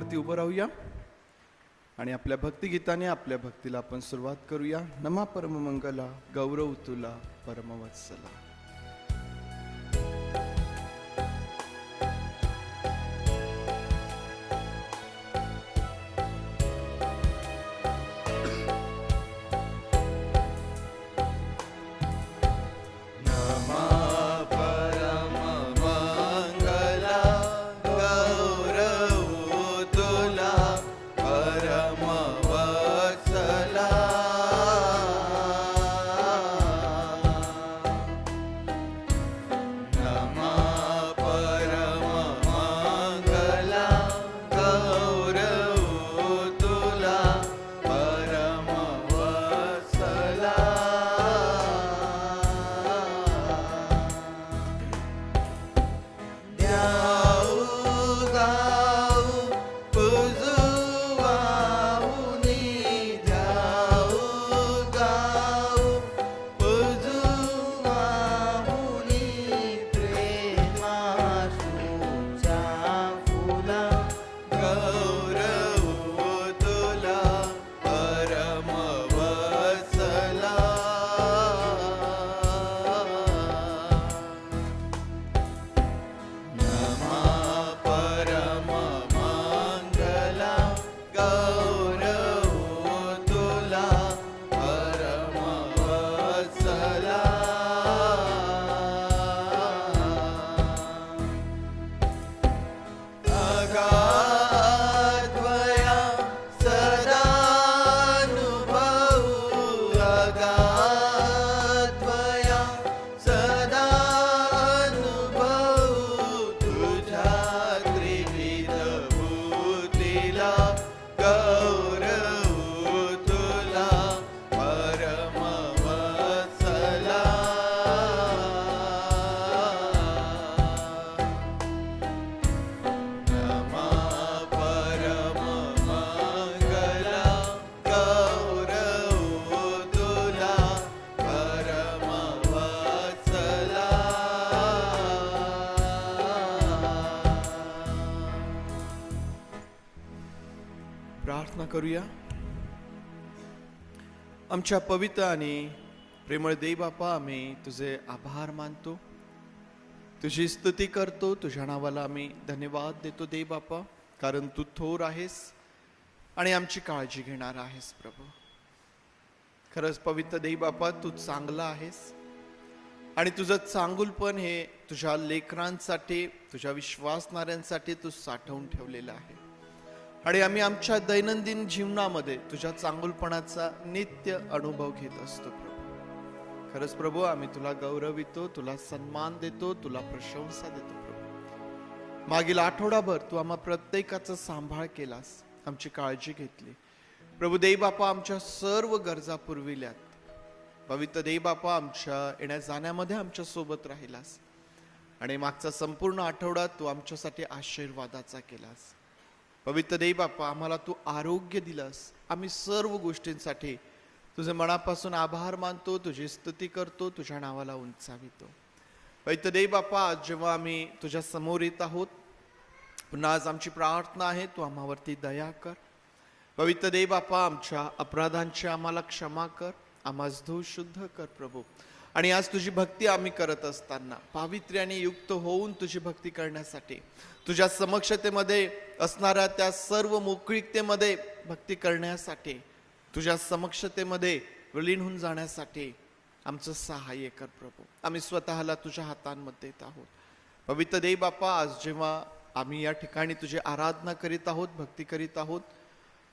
पाठीवरती उभं राहूया आणि आपल्या भक्तिगीताने आपल्या भक्तीला आपण सुरुवात करूया. नमा परममंगला गौरव तुला परमवत्सला. प्रार्थना करूया. आमच्या पवित्र आणि प्रेमळ देव बापा, आम्ही तुझे आभार मानतो, तुझी स्तुती करतो, तुझ्या नावाला आम्ही धन्यवाद देतो देव बापा, कारण तू थोर आहेस आणि आमची काळजी घेणार आहेस प्रभू. खरंच पवित्र देव बापा, तू चांगला आहेस आणि तुझं चांगुलपण हे तुझ्या लेकरांसाठी, तुझ्या विश्वासणाऱ्यांसाठी तू साठवून ठेवलेलं आहे आणि आम्ही आमच्या दैनंदिन जीवनामध्ये तुझ्या चांगुलपणाचा नित्य अनुभव घेत असतो प्रभू. खरंच प्रभू, आम्ही तुला गौरवितो, तुला सन्मान देतो, तुला प्रशंसा देतो प्रभू. मागील आठवडाभर तू आम्हा प्रत्येकाचा सांभाळ केलास, आमची काळजी घेतली प्रभू. देव बापा, आमच्या सर्व गरजा पुरविल्यात. पवित्र देव बापा, आमच्या येण्या जाण्यामध्ये आमच्या सोबत राहिलास आणि मागचा संपूर्ण आठवडा तू आमच्यासाठी आशीर्वादाचा केलास. पवित्र देव बाप्पा, आम्हाला तू आरोग्य दिलास. आम्ही सर्व गोष्टींसाठी तुझे मनापासून आभार मानतो, तुझी स्तुती करतो, तुझ्या नावाला उंचावितो. पवित्र देव बाप्पा, आज जेव्हा आम्ही तुझ्या समोर येत आहोत, पुन्हा आज आमची प्रार्थना आहे, तू आम्हावरती दया कर. पवित्र देव बाप्पा, आमच्या अपराधांची आम्हाला क्षमा कर, आम्हास धुवून शुद्ध कर प्रभू. आणि आज तुझी भक्ती आम्ही करत असताना पावित्र्याने युक्त होऊन तुझी भक्ती करण्यासाठी, तुझ्या समक्षतेमध्ये असणाऱ्या त्या सर्व मोकळीकतेमध्ये भक्ती करण्यासाठी, तुझ्या समक्षतेमध्ये विलीन होऊन जाण्यासाठी आमचं सहाय्य कर प्रभू. आम्ही स्वतःला तुझ्या हातांमध्ये देत आहोत. पवित्र देव बाप्पा, आज जेव्हा आम्ही या ठिकाणी तुझी आराधना करीत आहोत, भक्ती करीत आहोत,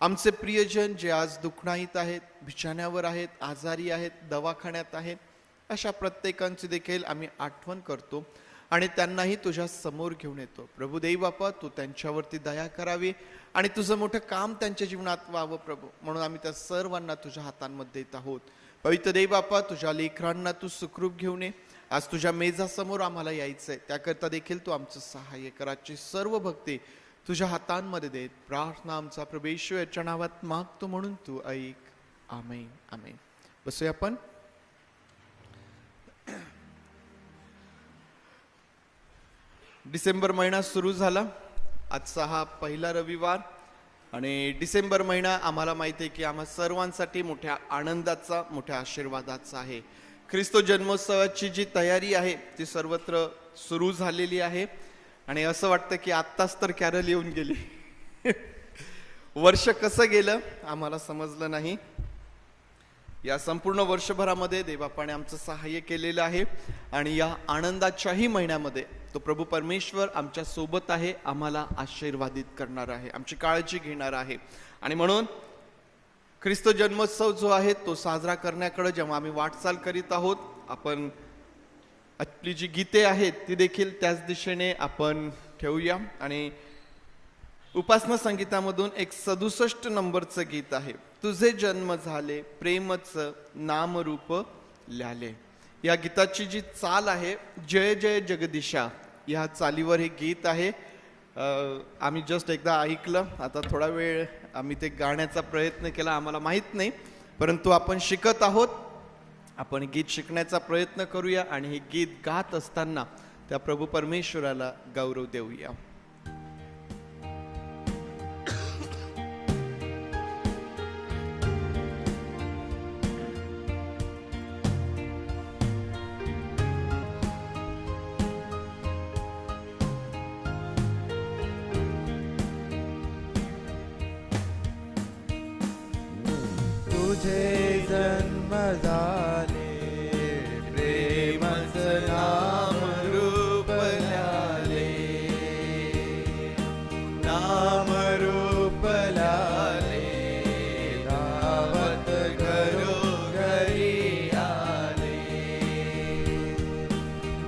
आमचे प्रियजन जे आज दुःखनाईत आहेत, बिछाण्यावर आहेत, आजारी आहेत, दवाखान्यात आहेत, अशा प्रत्येकांची देखील आम्ही आठवण करतो आणि त्यांनाही तुझ्या समोर घेऊन येतो. प्रभू देव बाप्पा, तू त्यांच्यावरती दया करावी आणि तुझं मोठं काम त्यांच्या जीवनात व्हावं प्रभू. म्हणून आम्ही त्या सर्वांना तुझ्या हातांमध्ये देत आहोत. पवित्र देव बाप्पा, तुझ्या लेकरांना तू सुखरूप घेऊन ये. आज तुझ्या मेजासमोर आम्हाला यायचंय, त्याकरता देखील तू आमचं सहाय्य कर. आजची सर्व भक्ती तुझ्या हातांमध्ये देत प्रार्थना आमचा प्रभू येशू याच्या नावात मागतो, म्हणून तू ऐक. आमेन आमेन. बसूया आपण. डिसेंबर महिना सुरू झाला. आजचा हा पहिला रविवार आणि डिसेंबर महिना आम्हाला माहिती आहे की आम्हा सर्वांसाठी मोठ्या आनंदाचा, मोठ्या आशीर्वादाचा आहे. ख्रिस्त जन्मोत्सवाची जी तयारी आहे ती सर्वत्र सुरू झालेली आहे आणि असं वाटतं की आत्ताच तर कॅरल येऊन गेली. वर्ष कसं गेलं आम्हाला समजलं नाही. या संपूर्ण वर्षभरामध्ये देवबापाने आमचं सहाय्य केलेलं आहे आणि या आनंदाच्याही महिन्यामध्ये तो प्रभू परमेश्वर आमच्या सोबत आहे, आम्हाला आशीर्वादित करणार आहे, आमची काळजी घेणार आहे. आणि म्हणून ख्रिस्त जन्मोत्सव जो आहे तो साजरा करण्याकडे जेव्हा आम्ही वाटचाल करीत आहोत, आपण आपली जी गीते आहेत ती देखील त्याच दिशेने आपण ठेवूया. आणि उपासना संगीतामधून एक 67 नंबरचं गीत आहे, तुझे जन्म झाले प्रेमच नामरूप ल्याले. या गीताची जी चाल आहे, जय जय जगदीशा, या चालीवर हे गीत आहे. आम्ही जस्ट एकदा ऐकलं, आता थोडा वेळ आम्ही ते गाण्याचा प्रयत्न केला, आम्हाला माहीत नाही, परंतु आपण शिकत आहोत. आपण गीत शिकण्याचा प्रयत्न करूया आणि हे गीत गात असताना त्या प्रभू परमेश्वराला गौरव देऊया. तुझे जन्म झाले प्रेमच नाम रूप ल्याले, नाम रूप ल्याले, धावत घरोघरी आले,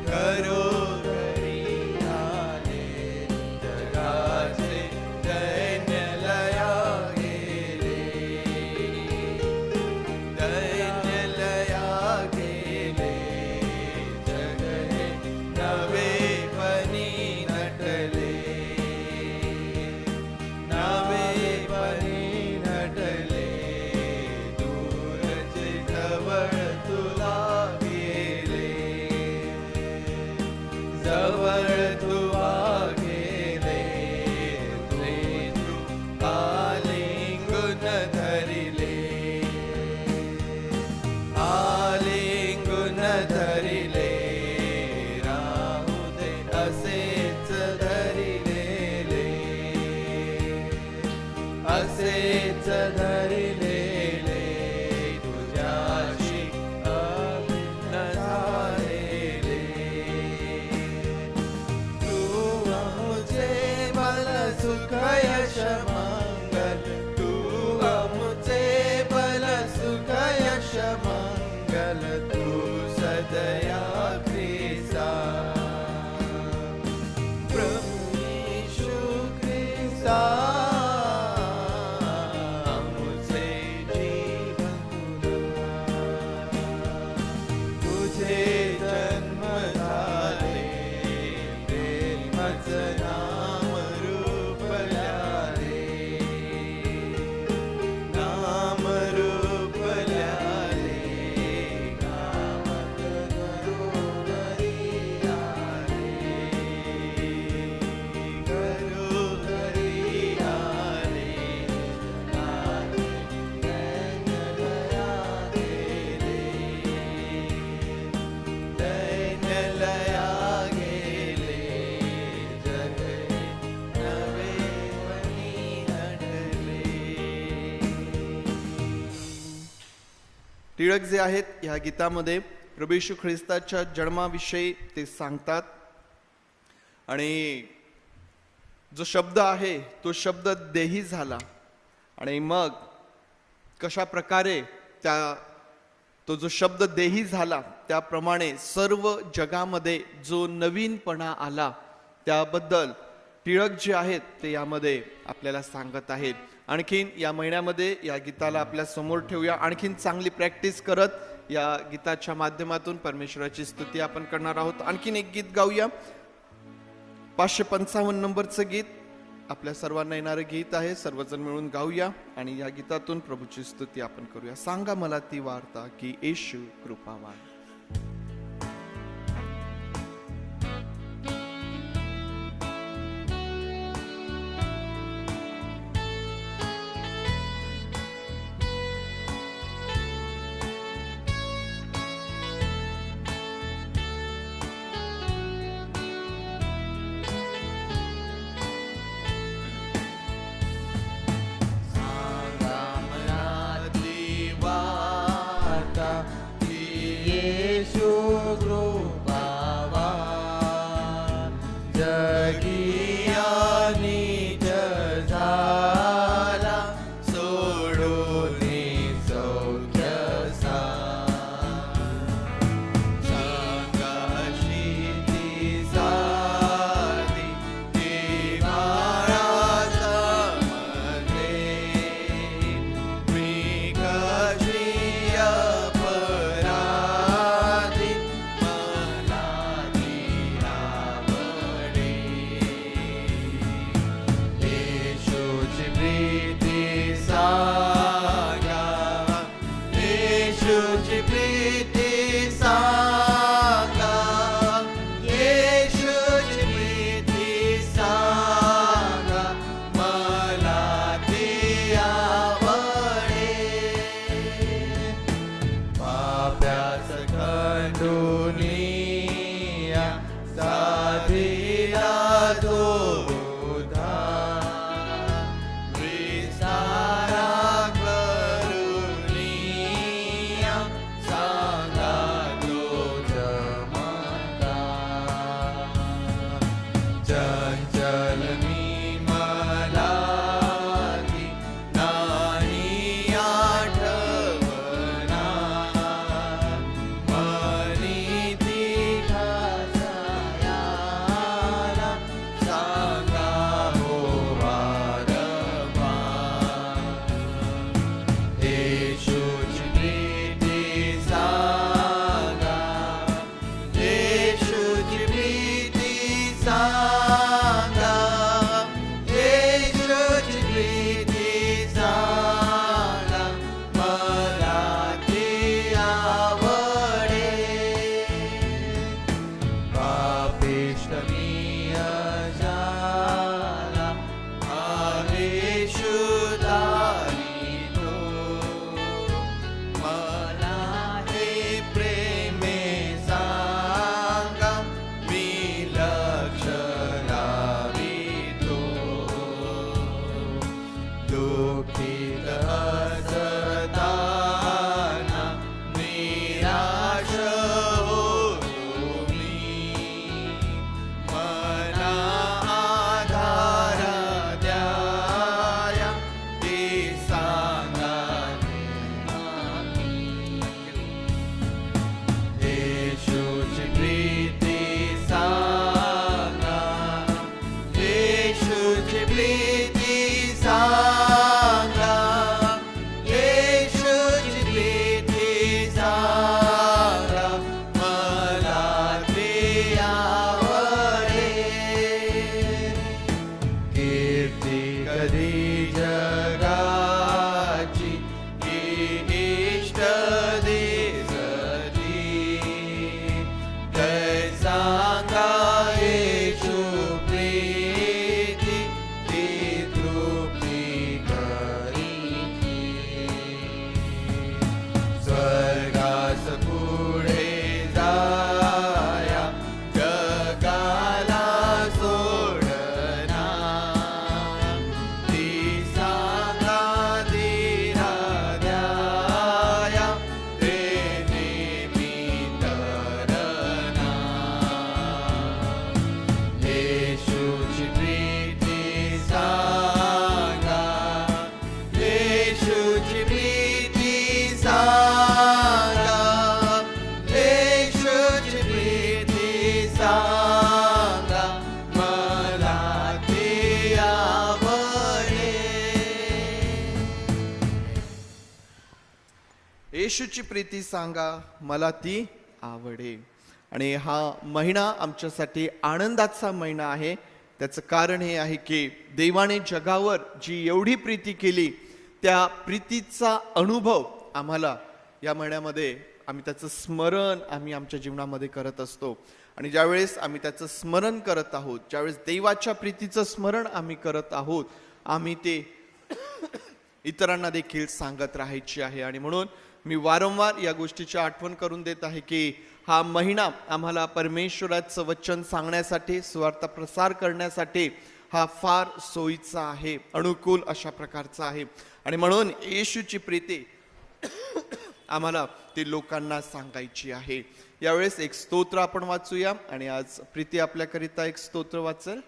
घरोघरी आले, जगाचे दैन्य लया गेले, दैन्य लया गेले, जग हे नवेपणी नटले, नवेपणी नटले, दूरचे जवळ तुला गेले, जवळ तुला गेले, तुझे तू आलिंगन धरिले, आलिंगन धरिले, राहू दे असेच धरिलेले, असेच धरिलेले, तुझ्याशी अभिन्न झालेले. तू मुझे बल सुख यश मंगल, तू मुझे बल सुख यश मंगल, तू सदया ख्रिस्ता, प्रभु यीशु ख्रिस्ता, मुझे जीवन तुला, तुझे जन्म झाले प्रेमच नाम रूप ल्याले, नाम रूप ल्याले, गावात घरोघरी आले, घरोघरी आले, जगाचे दैन्य लया गेले, दैन्य लया गेले, जग हे नवेपणी नटले. टिळक जे आहेत या गीतामध्ये प्रभू येशू ख्रिस्ताच्या जन्माविषयी ते सांगतात आणि जो शब्द आहे तो शब्द देही झाला आणि मग कशा प्रकारे तो जो शब्द देही झाला त्याप्रमाणे सर्व जगामध्ये जो नवीनपणा आला त्याबद्दल टिळक जे आहेत ते यामध्ये आपल्याला सांगत आहेत. आणखीन या महिन्यामध्ये या गीताला आपल्या समोर ठेवूया, आणखीन चांगली प्रॅक्टिस करत या गीताच्या माध्यमातून परमेश्वराची स्तुती आपण करणार आहोत. आणखीन एक गीत गाऊया, 555 नंबरचं गीत आपल्या सर्वांना येणारं गीत आहे. सर्वजण मिळून गाऊया आणि या गीतातून प्रभूची स्तुती आपण करूया. सांगा मला ती वार्ता की येशू कृपावान. दुःखित असताना निराश होतो मी, मना आधार द्याया ते सांगा येशूची प्रीती सांगा, येशूची प्रीती सांगा, येशूची प्रीती सांगा, मला ते आवडे. कीर्ती कधी जगाची इष्ट दिसली, जय सांगा येशू प्रीती ती तृप्ती करीची. स्वर्गास पुढे जाया जगाला सोडना, ती सांगा धीरा द्याया ते नेहमी तरना. येशूची प्रीती सांगा, येशूची प्रीती सांगा, येशूची प्रीती सांगा, मला ते आवडे. येशूची प्रीती सांगा, मला ती आवडे. आणि हा महिना आमच्यासाठी आनंदाचा महिना आहे. त्याचं कारण हे आहे की देवाने जगावर जी एवढी प्रीती केली, त्या प्रीतीचा अनुभव आम्हाला या महिन्यामध्ये आम्ही त्याचं स्मरण आम्ही आमच्या जीवनामध्ये करत असतो. आणि ज्यावेळेस आम्ही त्याचं स्मरण करत आहोत, ज्यावेळेस देवाच्या प्रीतीचं स्मरण आम्ही करत आहोत, आम्ही ते इतरांना देखील सांगत राहायची आहे. आणि म्हणून मी वारंवार या गोष्टीची आठवण करून देत आहे की हा महिना आम्हाला परमेश्वराचं वचन सांगण्यासाठी, सुवार्ता प्रसार करण्यासाठी हा फार सोयीचा आहे, अनुकूल अशा प्रकारचा आहे. आणि म्हणून येशूची प्रीती आम्हाला ते लोकांना सांगायची आहे. यावेळेस एक स्तोत्र आपण वाचूया आणि आज प्रीती आपल्याकरिता एक स्तोत्र वाचेल.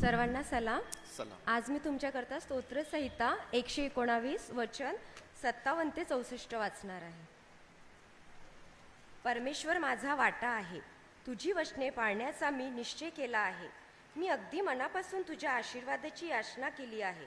सर्वांना सलाम. सलाम. आज मी तुमच्याकरता स्तोत्र संहिता 119 वचन 57 ते 64 वाचणार आहे. परमेश्वर माझा वाटा आहे, तुझी वचने पाळण्याचा मी निश्चय केला आहे. मी अगदी मनापासून तुझ्या आशीर्वादाची याचना केली आहे.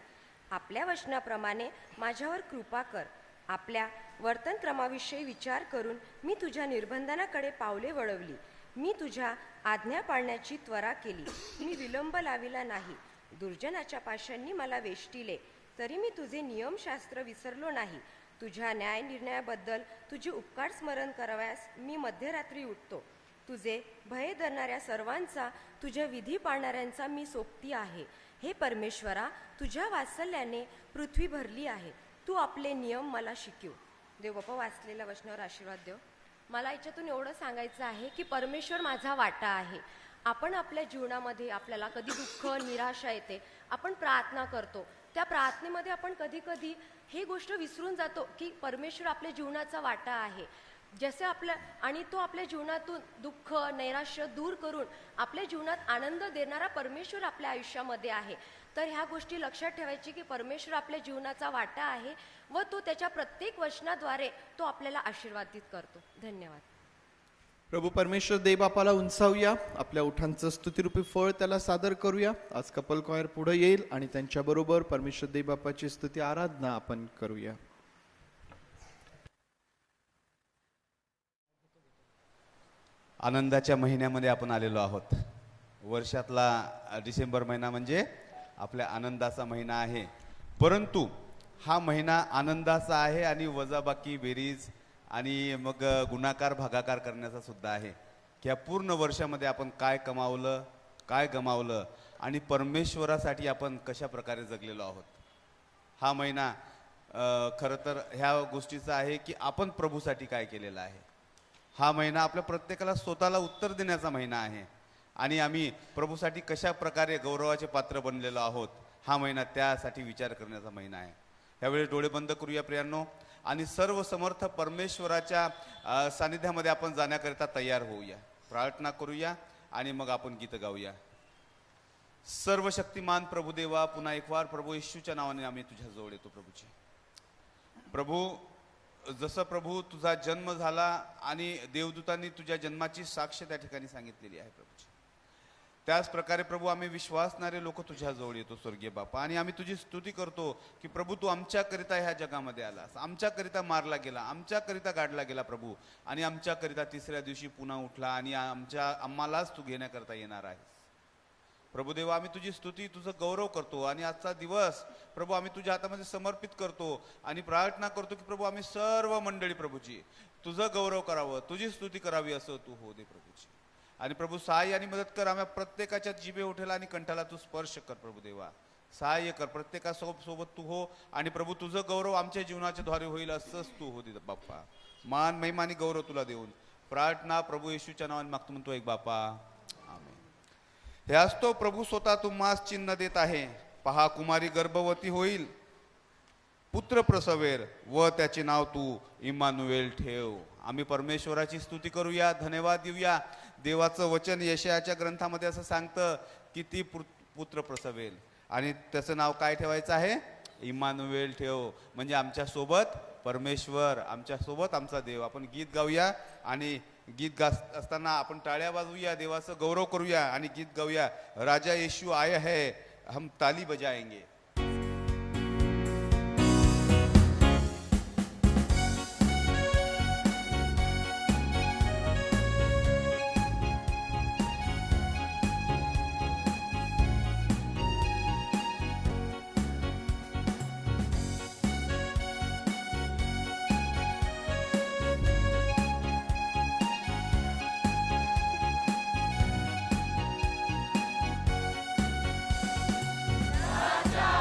आपल्या वचनाप्रमाणे माझ्यावर कृपा कर. आपल्या वर्तनक्रमाविषयी विचार करून मी तुझ्या निर्बंधानाकडे पावले वळवली. मी तुझ्या आज्ञा पाळण्याची त्वरा केली. मी विलंब लाविला नाही. दुर्जनाच्या पाशांनी मला वेष्टिले, तरी मी तुझे नियमशास्त्र विसरलो नाही. तुझ्या न्याय निर्णयाबद्दल तुझे उपकार स्मरण कराव्यास मी मध्यरात्री उठतो. तुझे भय धरणाऱ्या सर्वांचा, तुझ्या विधी पाळणाऱ्यांचा मी सोबती आहे. हे परमेश्वरा, तुझ्या वात्सल्याने पृथ्वी भरली आहे. तू आपले नियम मला शिकव. देव बाप्पा वाचलेल्या वचनावर आशीर्वाद देव. मला याच्यातून एवढं सांगायचं आहे की परमेश्वर माझा वाटा आहे. आपण आपल्या जीवनामध्ये आपल्याला कधी दुःख, निराशा येते, आपण प्रार्थना करतो. त्या प्रार्थनेमध्ये आपण कधी कधी ही गोष्ट विसरून जातो की परमेश्वर आपल्या जीवनाचा वाटा आहे. जसे आपल्या आणि तो आपल्या जीवनातून दुःख, नैराश्य दूर करून आपल्या जीवनात आनंद देणारा परमेश्वर आपल्या आयुष्यामध्ये आहे. तर ह्या गोष्टी लक्षात ठेवायची की परमेश्वर आपल्या जीवनाचा वाटा आहे व तो त्याच्या प्रत्येक वचनाद्वारे तो आपल्याला आशीर्वादित करतो. धन्यवाद. प्रभू परमेश्वर देवबापाला उंचावूया, आपल्या ओठांचं स्तुतिरूपी फळ त्याला सादर करूया. आज कपल कॉयर पुढे येईल आणि त्यांच्याबरोबर परमेश्वर देवबापाची स्तुती आराधना आपण करूया. आनंदाच्या महिन्यामध्ये आपण आलेलो आहोत. वर्षातला डिसेंबर महिना म्हणजे आपल्या आनंदाचा महिना आहे. परंतु हा महिना आनंदाचा आहे आणि वजाबाकी, बेरीज आणि मग गुणाकार, भागाकार करण्याचा सुद्धा आहे की या पूर्ण वर्षामध्ये आपण काय कमावलं, काय गमावलं आणि परमेश्वरासाठी आपण कशा प्रकारे जगलेलो आहोत. हा महिना खरं तर ह्या गोष्टीचा आहे की आपण प्रभूसाठी काय केलेलं आहे. हा महिना आपल्या प्रत्येकाला स्वतःला उत्तर देण्याचा महिना आहे आणि आम्ही प्रभूसाठी कशा प्रकारे गौरवाचे पात्र बनलेलो आहोत, हा महिना त्यासाठी विचार करण्याचा महिना आहे. यावेळी डोळे बंद करूया प्रियांनो आणि सर्व समर्थ परमेश्वराच्या सानिध्यामध्ये आपण जाण्याकरिता तयार होऊया, प्रार्थना करूया आणि मग आपण गीत गाऊया. सर्व शक्तिमान प्रभुदेवा, पुन्हा एक वार प्रभू येशूच्या नावाने आम्ही तुझ्या जवळ येतो. प्रभूजी, प्रभू, जसं प्रभू तुझा जन्म झाला आणि देवदूतांनी तुझ्या जन्माची साक्ष त्या ठिकाणी सांगितलेली आहे प्रभूजी, त्याच प्रकारे प्रभू आम्ही विश्वासणारे लोक तुझ्या जवळ येतो स्वर्गीय बापा. आणि आम्ही तुझी स्तुती करतो की प्रभू तू आमच्याकरिता ह्या जगामध्ये आलास, आमच्याकरिता मारला गेला, आमच्याकरिता गाडला गेला प्रभू, आणि आमच्याकरिता तिसऱ्या दिवशी पुन्हा उठला आणि आम्हालाच तू घेण्याकरता येणार आहेस. प्रभुदेवा, आम्ही तुझी स्तुती, तुझं गौरव करतो आणि आजचा दिवस प्रभू आम्ही तुझ्या हातामध्ये समर्पित करतो आणि प्रार्थना करतो की प्रभू आम्ही सर्व मंडळी प्रभूजी तुझं गौरव करावं, तुझी स्तुती करावी असं तू हो दे प्रभूजी. आणि प्रभू सहाय्य आणि मदत कर, आम्ही प्रत्येकाच्या जिभे उठेला आणि कंठाला तू स्पर्श कर प्रभुदेवा, सहाय्य कर, प्रत्येकासोबत तू हो आणि प्रभू तुझं गौरव आमच्या जीवनाच्या द्वारे होईल असंच तू हो दे बाप्पा. मान महिमा आणि गौरव तुला देऊन प्रार्थना प्रभू येशूच्या नावाने मागतो म्हणतो एक बापा, आमेन. हे असतो प्रभू स्वतः तुम्हास चिन्ह देत आहे, पहा कुमारी गर्भवती होईल, पुत्र प्रसवेर व त्याचे नाव तू इम्मानुएल ठेव. आम्ही परमेश्वराची स्तुती करूया, धन्यवाद देऊया. देवाचं वचन यशायाच्या ग्रंथामध्ये असं सांगतं की ती पुत्र प्रसवेल आणि त्याचं नाव काय ठेवायचं आहे, इम्मानुएल ठेव, म्हणजे आमच्या सोबत परमेश्वर, आमच्या सोबत आमचा देव. आपण गीत गाऊया आणि गीत गात असताना आपण टाळ्या वाजवूया, देवाचं गौरव करूया आणि गीत गाऊया. राजा येशू आया है, हम ताली बजाएंगे. राजा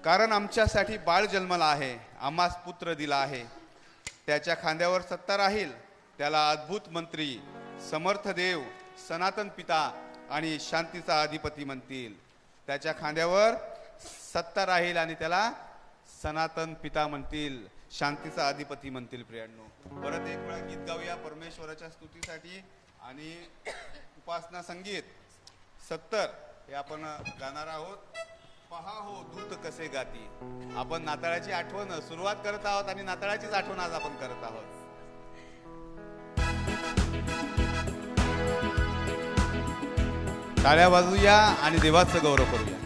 कारण आमच्यासाठी बाळ जन्मला आहे, आम्हास पुत्र दिला आहे. त्याच्या खांद्यावर सत्ता राहील, त्याला अद्भुत मंत्री, समर्थ देव, सनातन पिता आणि शांतीचा अधिपती म्हणतील. त्याच्या खांद्यावर सत्ता राहील आणि त्याला सनातन पिता म्हणतील, शांतीचा अधिपती म्हणतील. प्रियांनो, परत एक वेळा गीत गाऊया परमेश्वराच्या स्तुतीसाठी. आणि उपासना संगीत 70 हे आपण गाणार आहोत. पहा हो दूत कसे गाती. आपण नाताळाची आठवण सुरुवात करत आहोत आणि नाताळाचीच आठवण आज आपण करत आहोत. टाळ्या वाजूया आणि देवाचं गौरव करूया.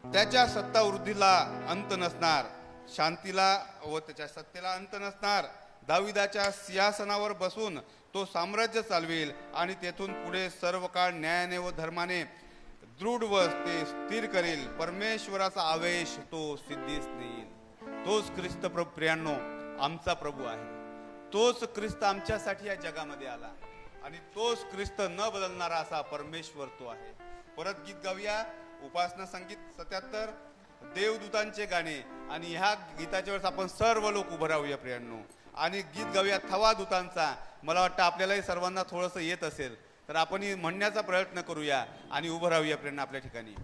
त्याच्या सत्ता वृद्धीला अंत नसणार, शांतीला व त्याच्या सत्तेला अंत नसणार. दाविदाच्या सिंहासनावर बसून तो साम्राज्य चालवेल आणि तेथून पुढे सर्व काळ न्यायाने व धर्माने दृढ व ते स्थिर करेल. परमेश्वराचा आवेश तो सिद्धीस देईल. तोच ख्रिस्त प्रभू, प्रियांनो, आमचा प्रभू आहे. तोच ख्रिस्त आमच्यासाठी या जगामध्ये आला. आणि तोच ख्रिस्त न बदलणारा असा परमेश्वर तो आहे. परत गीत गाऊया, उपासना संगीत 77, देवदूतांचे गाणे. आणि ह्या गीताच्या वेळेस आपण सर्व लोक उभं राहूया प्रियांनो, आणि गीत गाऊया थवा दूतांचा. मला वाटतं आपल्यालाही सर्वांना थोडंसं येत असेल तर आपण म्हणण्याचा प्रयत्न करूया आणि उभं राहूया प्रियांनो आपल्या ठिकाणी.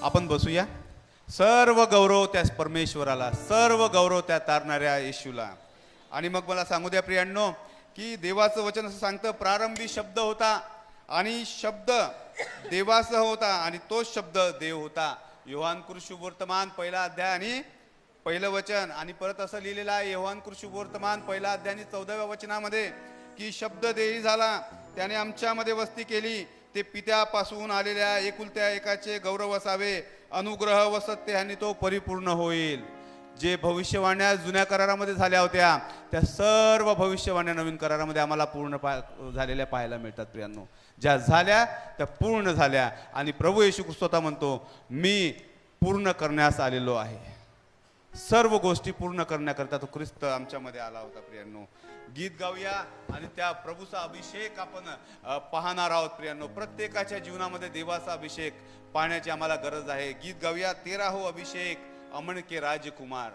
आपण बसूया. सर्व गौरव त्या परमेश्वराला, सर्व गौरव त्या तारणाऱ्या येशूला. आणि मग मला सांगू द्या प्रियांनो, की देवाचं वचन असं सांगतं, प्रारंभी शब्द होता आणि शब्द देवासह होता आणि तोच शब्द देव होता. योहान कृषुवर्तमान 1 अध्याय आणि 1 वचन. आणि परत असं लिहिलेलं आहे योहान कृषुवर्तमान 1 अध्याय आणि 14व्या वचनामध्ये, की शब्द देही झाला, त्याने आमच्यामध्ये वस्ती केली. ते पित्यापासून आलेल्या एकुलत्या एकाचे गौरव असावे, अनुग्रह व सत्य ह्याने तो परिपूर्ण होईल. जे भविष्यवाण्या जुन्या करारामध्ये झाल्या होत्या, त्या सर्व भविष्यवाण्या नवीन करारामध्ये आम्हाला पूर्ण झालेल्या पाहायला मिळतात प्रियांनो. ज्या झाल्या त्या पूर्ण झाल्या. आणि प्रभू येशू स्वतः म्हणतो, मी पूर्ण करण्यास आलेलो आहे. सर्व गोष्टी पूर्ण करण्याकरता तो ख्रिस्त आमच्यामध्ये आला होता प्रियांनो. गीत गाऊया आणि त्या प्रभूचा अभिषेक आपण पाहणार आहोत प्रियांनो. प्रत्येकाच्या जीवनामध्ये देवाचा अभिषेक पाहण्याची आम्हाला गरज आहे. गीत गाऊया, 13 अभिषेक अमन के राजकुमार.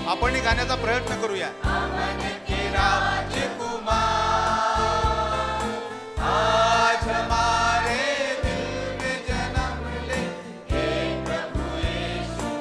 आपण गाण्याचा प्रयत्न करूया. अमन के राजकुमार, आज हमारे दिल में जन्म ले, हे प्रभु यीशु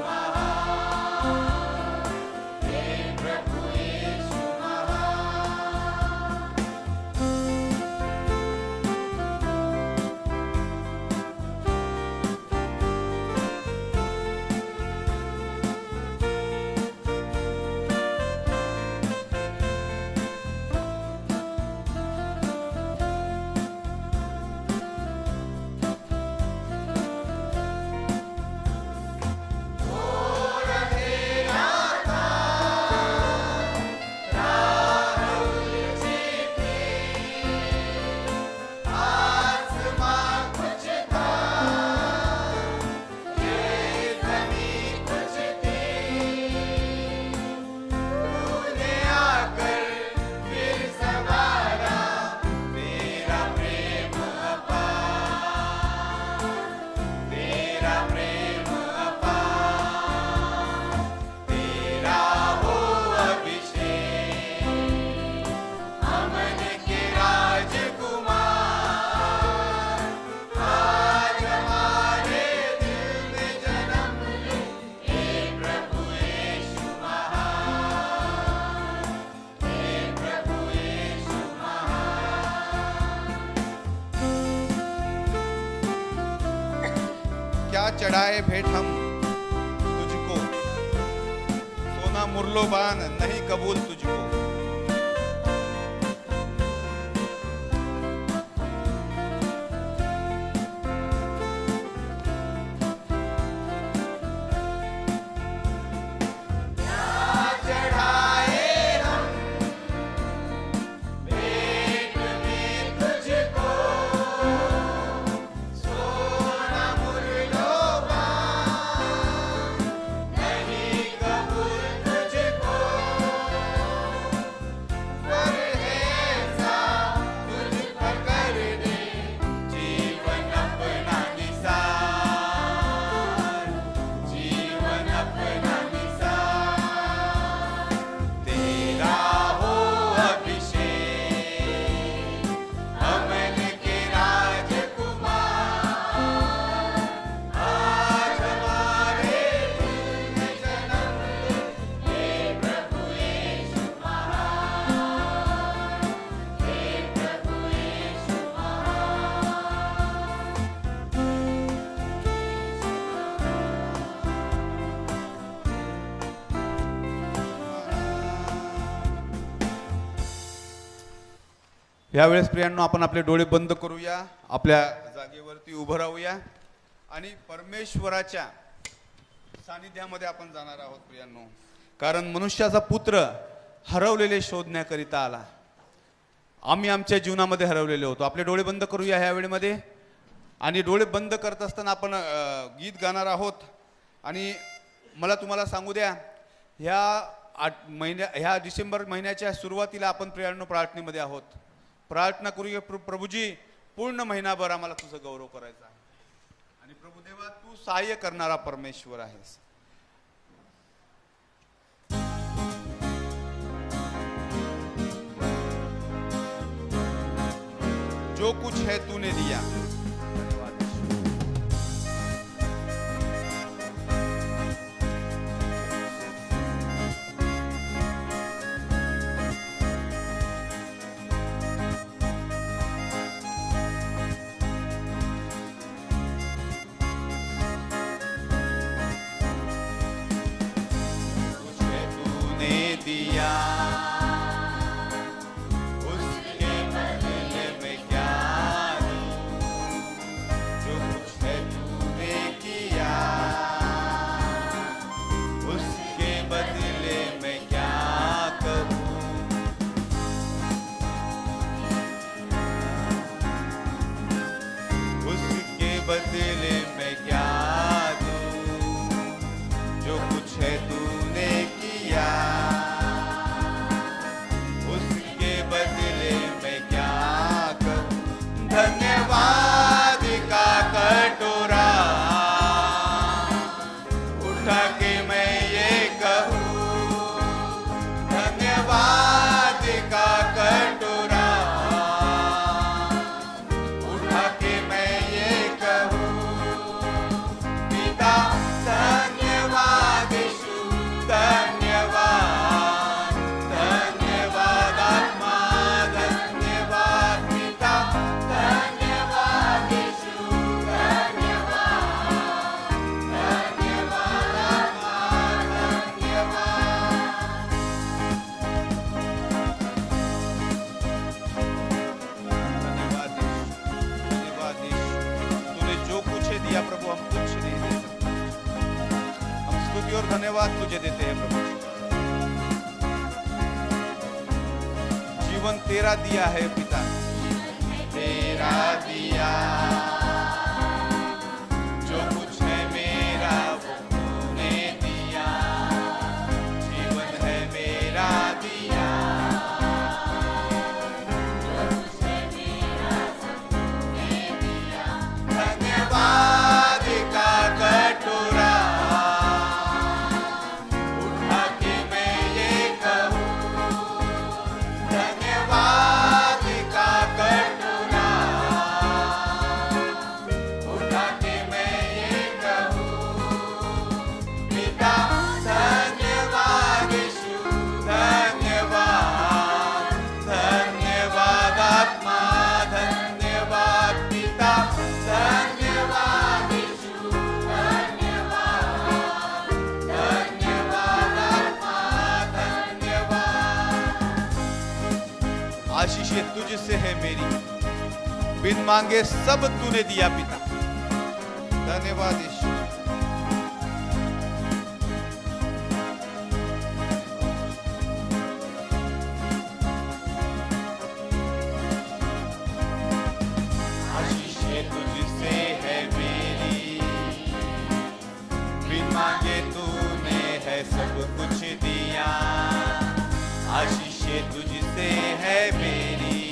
महान, हे प्रभु यीशु महान. क्या चढ़ाए भेंट हम तुझको, सोना मुरलोबान नहीं कबूल तुझको. यावेळेस प्रियांनो आपण आपले डोळे बंद करूया, आपल्या जागेवरती उभं राहूया आणि परमेश्वराच्या सानिध्यामध्ये आपण जाणार आहोत प्रियांनो. कारण मनुष्याचा पुत्र हरवलेले शोधण्याकरिता आला. आम्ही आमच्या जीवनामध्ये हरवलेले होतो. आपले डोळे बंद करूया ह्या वेळेमध्ये आणि डोळे बंद करत असताना आपण गीत गाणार आहोत. आणि मला तुम्हाला सांगू द्या, ह्या डिसेंबर महिन्याच्या सुरुवातीला आपण प्रियांनो प्रार्थनेमध्ये आहोत. प्रार्थना करूया, प्रभूजी पूर्ण महिनाभर आम्हाला तुझा गौरव करायचा आहे. आणि प्रभुदेवा तू सहाय्य करणारा परमेश्वर आहेस. जो कुछ है तूने दिया. और धन्यवाद तुझे देते हैं प्रभु. जीवन तेरा दिया है पिता, तेरा दिया. जो कुछ है मेरा वो तूने दिया. जीवन है मेरा दिया. जो कुछ है मेरा सब तूने दिया. धन्यवाद का कटोरा आशीषें तुझसे है मेरी, बिन मांगे सब तूने दिया पिता. धन्यवाद यीशु. आशीषें तुझसे है मेरी, बिन मांगे तूने है सब कुछ दिया. आशीषें तुझसे है मेरी,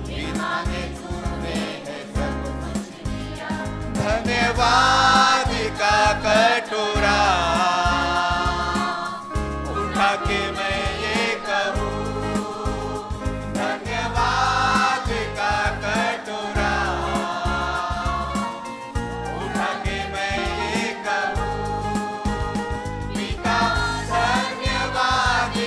बिना तूने है सब कुछ दिया. धन्यवाद का कटोरा उठा के मैं ये कहूँ. धन्यवाद का कटोरा उठा के मैं ये कहूँ. पिता धन्यवाद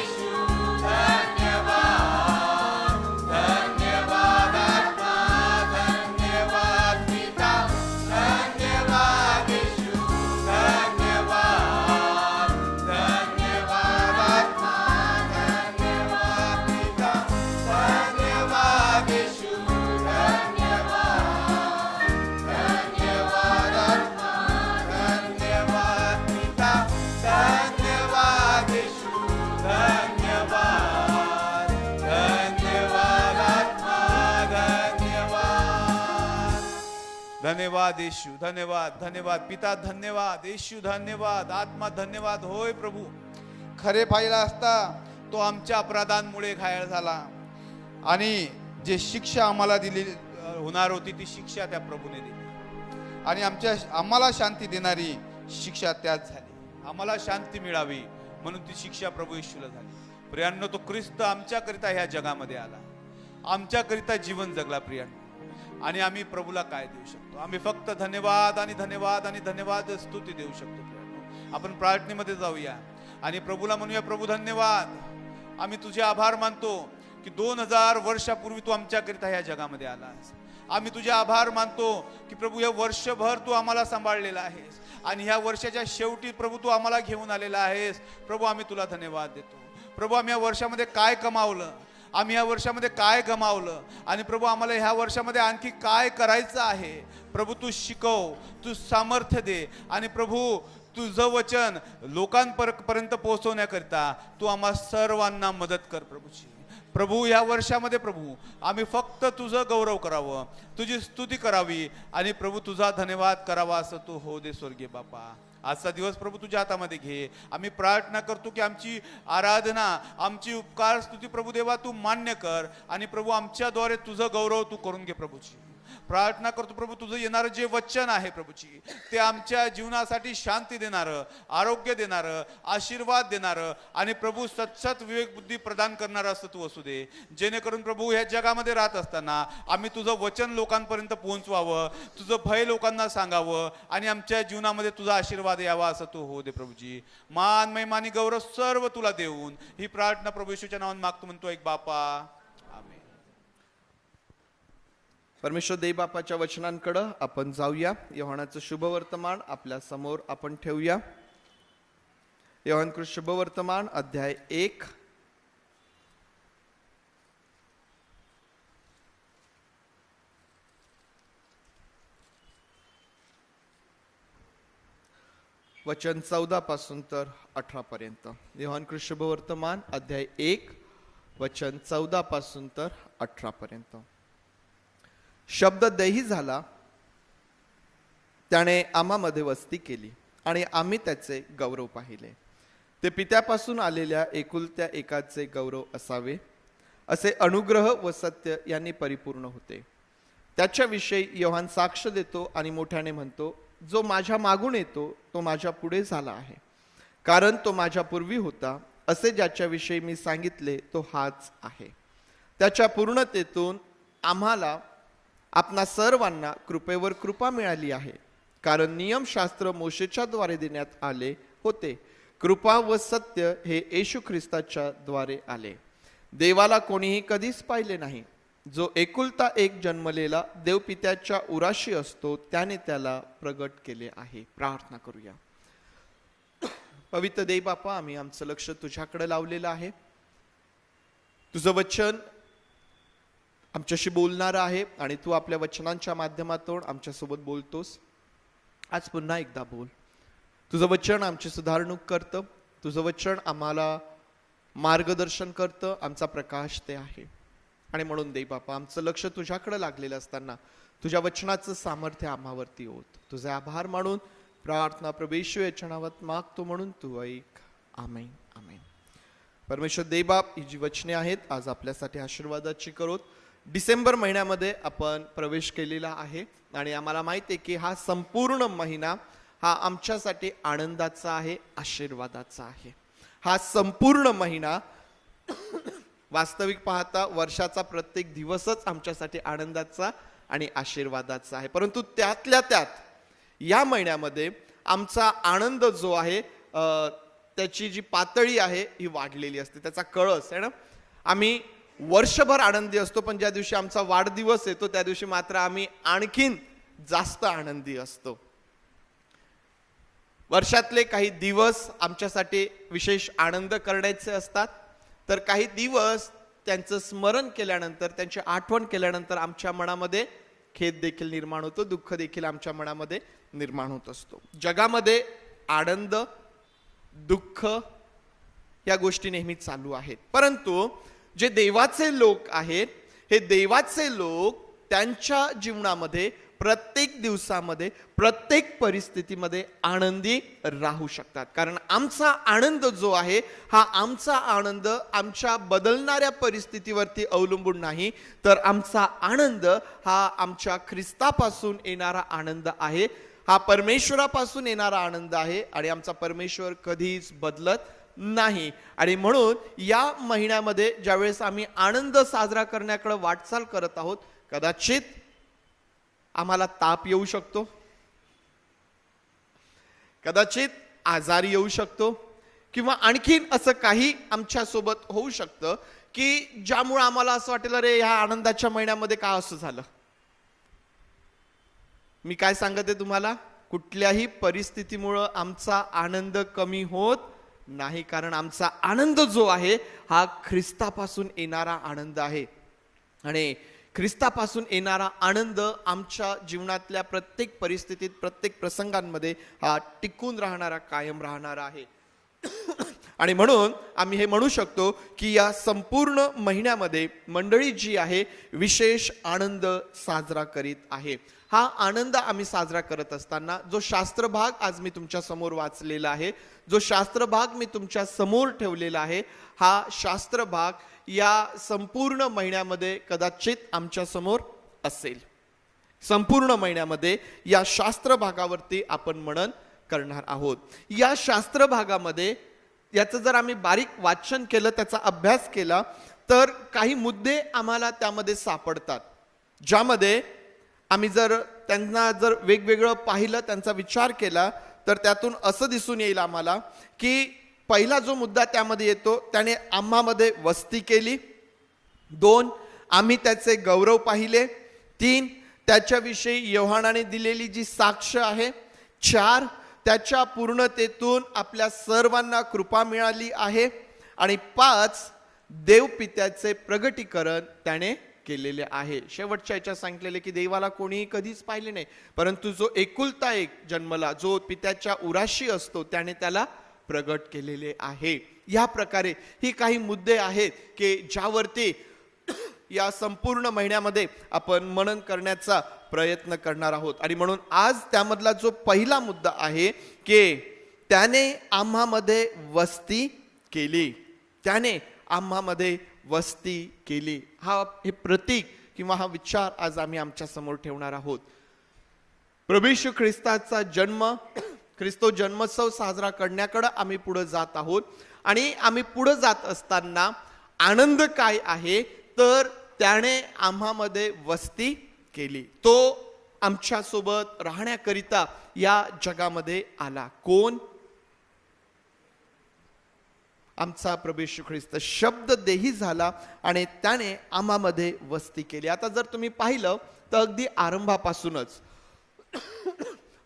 धन्यवाद येशू, धन्यवाद धन्यवाद पिता, धन्यवाद येशू, धन्यवाद आत्मा, धन्यवाद. होय प्रभू, खरे पाहिला असता तो आमच्या अपराधांमुळे घायल झाला आणि जे शिक्षा आम्हाला दिली होणार होती ती शिक्षा त्या प्रभूने दिली आणि आम्हाला शांती देणारी शिक्षा त्याच झाली. आम्हाला शांती मिळावी म्हणून ती शिक्षा प्रभू येशूला झाली. प्रियांनो, तो ख्रिस्त आमच्याकरिता ह्या जगामध्ये आला, आमच्याकरिता जीवन जगला प्रियांनो. आणि आम्ही प्रभूला काय देऊ शकतो? आम्ही फक्त धन्यवाद आणि धन्यवाद आणि धन्यवाद स्तुती देऊ शकतो प्रियांनो. आपण प्रार्थनेमध्ये जाऊया आणि प्रभूला म्हणूया, प्रभू धन्यवाद, आम्ही तुझे आभार मानतो की 2000 वर्षापूर्वी तू आमच्याकरिता ह्या जगामध्ये आलास. आम्ही तुझे आभार मानतो की प्रभू हे वर्षभर तू आम्हाला सांभाळलेला आहेस आणि ह्या वर्षाच्या शेवटी प्रभू तू आम्हाला घेऊन आलेला आहेस. प्रभू आम्ही तुला धन्यवाद देतो. प्रभू आम्ही या वर्षामध्ये काय कमावलं, आम्ही या वर्षामध्ये काय गमावलं आणि प्रभू आम्हाला ह्या वर्षामध्ये आणखी काय करायचं आहे. प्रभू तू शिकव, तू सामर्थ्य दे आणि प्रभू तुझं वचन लोकांपर्यंत पोहोचवण्याकरिता तू आम्हा सर्वांना मदत कर प्रभूची. प्रभू या वर्षामध्ये प्रभू आम्ही फक्त तुझं गौरव करावं, तुझी स्तुती करावी आणि प्रभू तुझा धन्यवाद करावा असं तू हो दे स्वर्गीय बापा. आजचा दिवस प्रभू तुझ्या हातामध्ये घे. आम्ही प्रार्थना करतो की आमची आराधना, आमची उपकार स्तुती प्रभू देवा तू मान्य कर आणि प्रभू आमच्याद्वारे तुझं गौरव तू करून घे प्रभूची. प्रार्थना करतो प्रभू तुझं येणारं जे वचन आहे प्रभूची ते आमच्या जीवनासाठी शांती देणारं, आरोग्य देणारं, आशीर्वाद देणारं आणि प्रभू सतसत विवेक बुद्धी प्रदान करणारं असं तू असू दे. जेणेकरून प्रभू ह्या जगामध्ये राहत असताना आम्ही तुझं वचन लोकांपर्यंत पोहोचवावं, तुझं भय लोकांना सांगावं आणि आमच्या जीवनामध्ये तुझा आशीर्वाद यावा असं तू हो दे प्रभूजी. मान महिमा आणि गौरव सर्व तुला देऊन ही प्रार्थना प्रभू येशूच्या नावाने मागतो म्हणतो एक बापा, आमेन. परमेश्वर देव बापाच्या वचनांकडं आपण जाऊया. योहानाचं शुभवर्तमान आपल्या समोर आपण ठेवूया. योहानकृत शुभवर्तमान अध्याय 1 वचन 14 पासून तर 18 पर्यंत. योहानकृत शुभवर्तमान अध्याय 1 वचन 14 पासून तर 18 पर्यंत. शब्द देही झाला, त्याने आम्हामध्ये वस्ती केली आणि आम्ही त्याचे गौरव पाहिले. ते पित्यापासून आलेल्या एकुलत्या एकाचे गौरव असावे, असे अनुग्रह व सत्य यांनी परिपूर्ण होते. त्याच्याविषयी योहान साक्ष देतो आणि मोठ्याने म्हणतो, जो माझ्या मागून येतो तो माझ्या पुढे झाला आहे, कारण तो माझ्या पूर्वी होता. असे ज्याच्याविषयी मी सांगितले तो हाच आहे. त्याच्या पूर्णतेतून आम्हाला आपणा सर्वांना कृपेवर कृपा मिळाली आहे, कारण नियमशास्त्र मोशेच्या द्वारे देण्यात आले होते, कृपा व सत्य हे येशू ख्रिस्ताच्या द्वारे आले. देवाला कोणीही कधीच पाहिले नाही. जो एकुलता एक जन्मलेला देवपित्याच्या उराशी असतो त्याने त्याला प्रगट केले आहे. प्रार्थना करूया. पवित्र देव बापा, आम्ही आमचं लक्ष तुझ्याकडे लावलेलं आहे. तुझं वचन आमच्याशी बोलणार आहे आणि तू आपल्या वचनांच्या माध्यमातून आमच्यासोबत बोलतोस. आज पुन्हा एकदा बोल. तुझं वचन आमची सुधारणूक करतं, तुझं वचन आम्हाला मार्गदर्शन करतं, आमचा प्रकाश ते आहे. आणि म्हणून देव बापा, आमचं लक्ष तुझ्याकडे लागलेलं असताना तुझ्या वचनाचं सामर्थ्य आम्हावरती होत. तुझे आभार मानून प्रार्थना प्रभू येशू याच्या नावात मागतो, म्हणून तू ऐक. आमेन, आमेन. परमेश्वर देवबाप, ही जी वचने आहेत आज आपल्यासाठी आशीर्वादाची करोत. डिसेंबर महिन्यामध्ये आपण प्रवेश केलेला आहे आणि आम्हाला माहिती आहे की हा संपूर्ण महिना हा आमच्यासाठी आनंदाचा आहे, आशीर्वादाचा आहे. हा संपूर्ण महिना वास्तविक पाहता वर्षाचा प्रत्येक दिवसच आमच्यासाठी आनंदाचा आणि आशीर्वादाचा आहे. परंतु त्यातल्या त्यात या महिन्यामध्ये आमचा आनंद जो आहे त्याची जी पातळी आहे ही वाढलेली असते. त्याचा कळस आहे ना. आम्ही वर्षभर आनंदी असतो, पण ज्या दिवशी आमचा वाढदिवस येतो त्या दिवशी मात्र आम्ही आणखीन जास्त आनंदी असतो. वर्षातले काही दिवस आमच्यासाठी विशेष आनंद करण्याचे असतात, तर काही दिवस त्यांचं स्मरण केल्यानंतर, त्यांची आठवण केल्यानंतर आमच्या मनामध्ये खेद देखील निर्माण होतो, दुःख देखील आमच्या मनामध्ये निर्माण होत असतो. जगामध्ये आनंद, दुःख या गोष्टी नेहमी चालू आहेत. परंतु जे देवाचे लोक आहेत, हे देवाचे लोक त्यांच्या जीवनामध्ये प्रत्येक दिवसामध्ये प्रत्येक परिस्थितीमध्ये आनंदी राहू शकतात. कारण आमचा आनंद जो आहे हा आमचा आनंद आमच्या बदलणाऱ्या परिस्थितीवरती अवलंबून नाही, तर आमचा आनंद हा आमच्या ख्रिस्तापासून येणारा आनंद आहे, हा परमेश्वरापासून येणारा आनंद आहे आणि आमचा परमेश्वर कधीच बदलत नाही. आणि म्हणून या महिन्यामध्ये ज्यावेळेस आम्ही आनंद साजरा करण्याकडे वाटचाल करत आहोत, कदाचित आम्हाला ताप येऊ शकतो, कदाचित आजारी येऊ शकतो, किंवा आणखीन असं काही आमच्या सोबत होऊ शकतं की ज्यामुळे आम्हाला असं वाटेल अरे ह्या आनंदाच्या महिन्यामध्ये का असं झालं. मी काय सांगत आहे तुम्हाला, कुठल्याही परिस्थितीमुळं आमचा आनंद कमी होत नाही, कारण आमचा आनंद जो आहे हा ख्रिस्तापासून येणारा आनंद आहे. आणि ख्रिस्तापासून येणारा आनंद आमच्या जीवनातल्या प्रत्येक परिस्थितीत प्रत्येक प्रसंगांमध्ये हा टिकून राहणारा, कायम राहणारा आहे. आणि म्हणून आम्ही हे म्हणू शकतो की या संपूर्ण महिन्यामध्ये मंडळी जी आहे विशेष आनंद साजरा करीत आहे. हा आनंद आम्ही साजरा करत असताना जो शास्त्र भाग आज मी तुमच्या समोर वाचलेला आहे, जो शास्त्र भाग मी तुमच्या समोर ठेवलेला आहे, हा शास्त्र भाग या संपूर्ण महिन्यामध्ये कदाचित आमच्या समोर असेल. संपूर्ण महिन्यामध्ये या शास्त्र भागावरती आपण मनन करणार आहोत. या शास्त्र भागामध्ये याचं जर आम्ही बारीक वाचन केलं, त्याचा अभ्यास केला, तर काही मुद्दे आम्हाला त्यामध्ये सापडतात, ज्यामध्ये आम्ही जर त्यांना जर वेगवेगळं पाहिलं, त्यांचा विचार केला, तर त्यातून असं दिसून येईल आम्हाला की पहिला जो मुद्दा त्यामध्ये येतो, त्याने आम्हामध्ये वस्ती केली. 2, आम्ही त्याचे गौरव पाहिले. 3, त्याच्याविषयी योहानाने दिलेली जी साक्ष आहे. 4, त्याच्या पूर्णतेतून आपल्या सर्वांना कृपा मिळाली आहे. आणि 5, देवपित्याचे प्रगटीकरण त्याने केलेले आहे. शेवटच्या याच्यात सांगितलेले की देवाला कोणीही कधीच पाहिले नाही, परंतु जो एकुलता एक जन्मला, जो पित्याच्या उराशी असतो, त्याने त्याला प्रगट केलेले आहे. या प्रकारे ही काही मुद्दे आहेत की ज्यावरती या संपूर्ण महिन्यामध्ये आपण मनन करण्याचा प्रयत्न करणार आहोत. आणि म्हणून आज त्यामधला जो पहिला मुद्दा आहे की त्याने आम्हामध्ये वस्ती केली, त्याने आम्हामध्ये वस्ती केली, हे प्रतीक किंवा हा विचार आज आम्ही आमच्या समोर ठेवणार आहोत. प्रभू येशू ख्रिस्ताचा जन्म, ख्रिस्तो जन्मोत्सव साजरा करण्याकडे आम्ही पुढे जात आहोत. आणि आम्ही पुढे जात असताना आनंद काय आहे, तर त्याने आम्हामध्ये वस्ती केली. तो आमच्या सोबत राहण्याकरिता या जगामध्ये आला. कोण? आमचा प्रभू येशू ख्रिस्त शब्द देही झाला आणि त्याने आम्हामध्ये वस्ती केली. आता जर तुम्ही पाहिलं तर अगदी आरंभापासूनच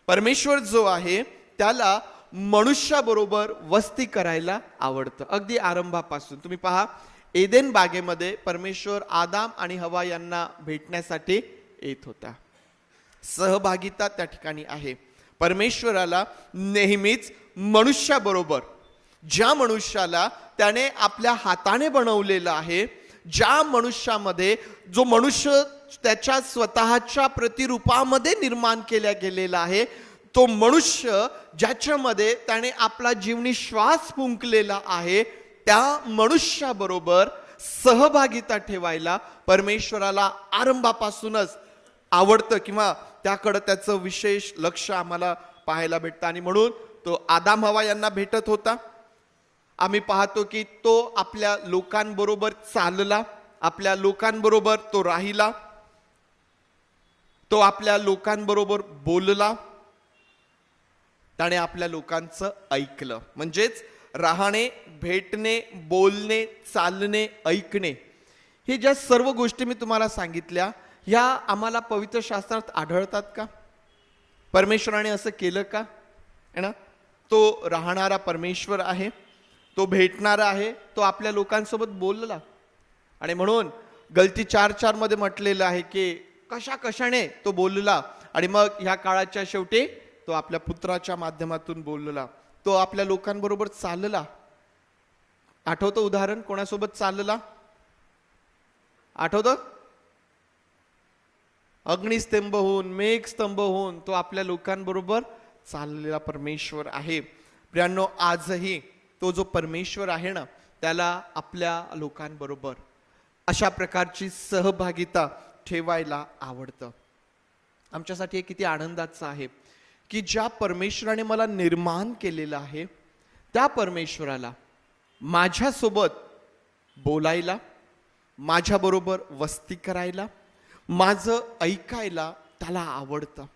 परमेश्वर जो आहे त्याला मनुष्याबरोबर वस्ती करायला आवडतं. अगदी आरंभापासून तुम्ही पहा, एदेन बागेमध्ये परमेश्वर आदाम आणि हवा यांना भेटण्यासाठी येत होता. सहभागिता त्या ठिकाणी आहे. परमेश्वराला नेहमीच मनुष्याबरोबर, ज्या मनुष्याला त्याने आपल्या हाताने बनवलेलं आहे, ज्या मनुष्यामध्ये जो मनुष्य त्याच्या स्वतःच्या प्रतिरूपामध्ये निर्माण केला गेलेला आहे, तो मनुष्य ज्याच्यामध्ये त्याने आपला जीवनी श्वास फुंकलेला आहे, त्या मनुष्याबरोबर सहभागिता ठेवायला परमेश्वराला आरंभापासूनच आवडतं किंवा त्याकडे त्याचं विशेष लक्ष आम्हाला पाहायला भेटतं. आणि म्हणून तो आदाम हवा यांना भेटत होता. आम्ही पाहतो की तो आपल्या लोकांबरोबर चालला, आपल्या लोकांबरोबर तो राहिला, तो आपल्या लोकांबरोबर बोलला, त्याने आपल्या लोकांचं ऐकलं. म्हणजेच राहणे, भेटणे, बोलणे, चालणे, ऐकणे, हे ज्या सर्व गोष्टी मी तुम्हाला सांगितल्या, ह्या आम्हाला पवित्र शास्त्रात आढळतात का? परमेश्वराने असं केलं का? है ना? तो राहणारा परमेश्वर आहे, तो भेटणारा आहे, तो आपल्या लोकांसोबत बोलला. आणि म्हणून गलती 4:4 मध्ये म्हटलेलं आहे की कशाने तो बोलला. आणि मग ह्या काळाच्या शेवटी तो आपल्या पुत्राच्या माध्यमातून बोलला. तो आपल्या लोकांबरोबर चालला. आठवतं उदाहरण? कोणासोबत चालला? आठवतं? अग्निस्तंभ होऊन मेघस्तंभ होऊन तो आपल्या लोकांबरोबर चाललेला परमेश्वर आहे. प्रियांनो, आजही तो जो परमेश्वर आहे ना, त्याला आपल्या लोकांबरोबर अशा प्रकारची सहभागिता ठेवायला आवडतं. आमच्यासाठी हे किती आनंदाचं आहे की ज्या परमेश्वराने मला निर्माण केलेलं आहे त्या परमेश्वराला माझ्यासोबत बोलायला, माझ्याबरोबर वस्ती करायला, माझं ऐकायला त्याला आवडतं.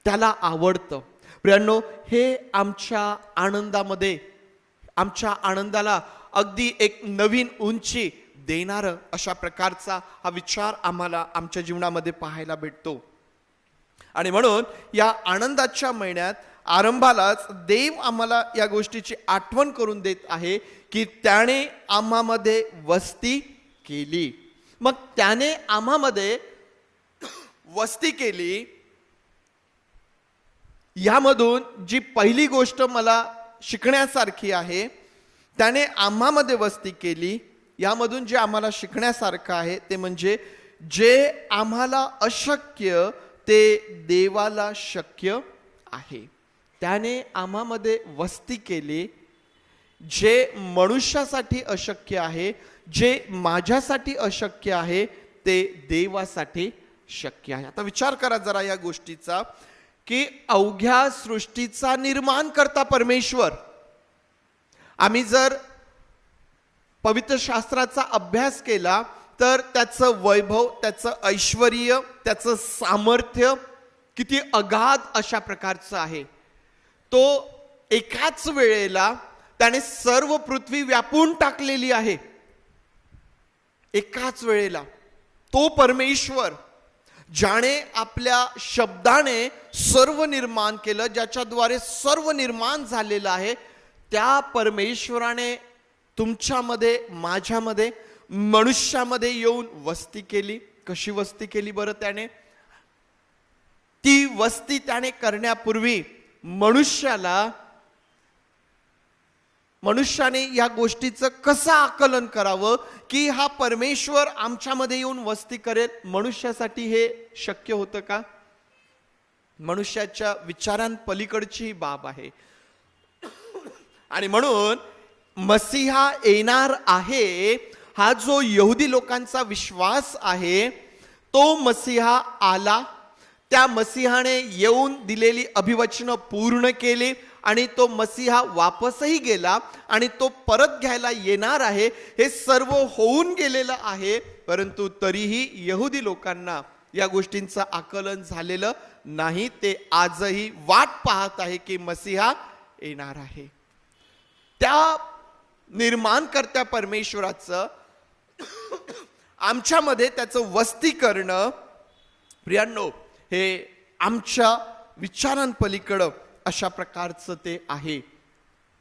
त्याला आवडतं. प्रियांनो, हे आमच्या आनंदामध्ये, आमच्या आनंदाला अगदी एक नवीन उंची देणारं अशा प्रकारचा हा विचार आम्हाला आमच्या जीवनामध्ये पाहायला भेटतो. आणि म्हणून या आनंदाच्या महिन्यात आरंभालाच देव आम्हाला या गोष्टीची आठवण करून देत आहे की त्याने आम्हामध्ये वस्ती केली. मग त्याने आम्हामध्ये वस्ती केली, यामधून जी पहिली गोष्ट मला शिकण्यासारखी आहे, त्याने आम्हामध्ये वस्ती केली, यामधून जे आम्हाला शिकण्यासारखं आहे ते म्हणजे जे आम्हाला अशक्य ते देवाला शक्य आहे. त्याने आम्हामध्ये वस्ती केली. जे मनुष्यासाठी अशक्य आहे, जे माझ्यासाठी अशक्य आहे, ते देवासाठी शक्य आहे. आता विचार करा जरा या गोष्टीचा की अवघ्या सृष्टीचा निर्माण करता परमेश्वर, आम्ही जर पवित्र शास्त्राचा अभ्यास केला तर त्याचं वैभव, त्याचं ऐश्वर्य, त्याचं सामर्थ्य किती अगाध अशा प्रकारचं आहे. तो एकाच वेळेला त्याने सर्व पृथ्वी व्यापून टाकलेली आहे. एकाच वेळेला तो परमेश्वर ज्याने आपल्या शब्दाने सर्व निर्माण केलं, ज्याच्याद्वारे सर्व निर्माण झालेलं आहे, त्या परमेश्वराने तुमच्यामध्ये, माझ्यामध्ये, मनुष्यामध्ये येऊन वस्ती केली. कशी वस्ती केली बरं त्याने? ती वस्ती त्याने करण्यापूर्वी मनुष्याने या गोष्टीचं कसं आकलन करावं की हा परमेश्वर आमच्यामध्ये येऊन वस्ती करेल? मनुष्यासाठी हे शक्य होतं का? मनुष्याच्या विचारांपलीकडची ही बाब आहे. आणि म्हणून मसीहा येणार आहे हा जो यहुदी लोकांचा विश्वास आहे, तो मसीहा आला. त्या मसीहाने येऊन दिलेली अभिवचनं पूर्ण केली आणि तो मसीहा वापसही गेला आणि तो परत घ्यायला येणार आहे. हे सर्व होऊन गेलेलं आहे, परंतु तरीही यहुदी लोकांना या गोष्टींचं आकलन झालेलं नाही. ते आजही वाट पाहत आहे की मसीहा येणार आहे. त्या निर्माणकर्त्या परमेश्वराचं आमच्यामध्ये त्याचं वस्ती करणं, प्रियांनो, हे आमच्या विचारांपलीकडं अशा प्रकारचं ते आहे.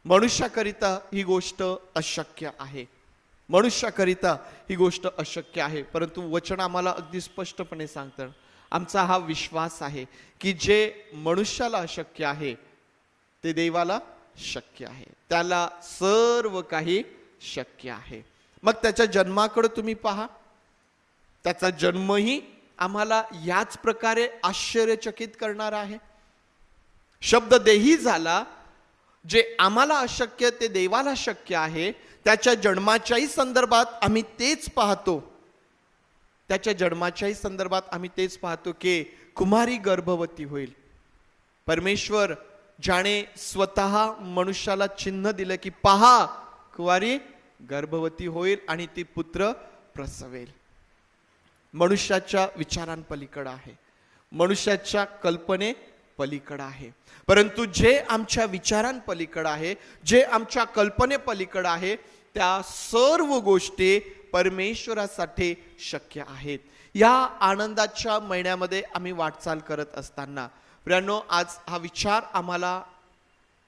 मनुष्याकरिता ही गोष्ट अशक्य आहे. मनुष्याकरिता ही गोष्ट अशक्य आहे. परंतु वचन आम्हाला अगदी स्पष्टपणे सांगतं, आमचा हा विश्वास आहे की जे मनुष्याला अशक्य आहे ते देवाला शक्य आहे. त्याला सर्व काही शक्य आहे. मग त्याच्या जन्माकडे तुम्ही पहा. त्याचा जन्मही आम्हाला याच प्रकारे आश्चर्यचकित करणार आहे. शब्द देही झाला. जे आम्हाला अशक्य ते देवाला शक्य आहे. त्याच्या जन्माच्याही संदर्भात आम्ही तेच पाहतो. त्याच्या जन्माच्याही संदर्भात आम्ही तेच पाहतो की कुमारी गर्भवती होईल. परमेश्वर ज्याने स्वतः मनुष्याला चिन्ह दिलं की पहा, कुमारी गर्भवती होईल आणि ती पुत्र प्रसवेल. मनुष्याच्या विचारांपलीकडे आहे, मनुष्याच्या कल्पने पलीकडे आहे. परंतु जे आमच्या विचारांपलीकडे आहे, जे आमच्या कल्पने पलीकडे आहे, त्या सर्व गोष्टी परमेश्वरासाठी शक्य आहेत. या आनंदाच्या महिन्यामध्ये आम्ही वाटचाल करत असताना प्रियांनो, आज हा विचार आम्हाला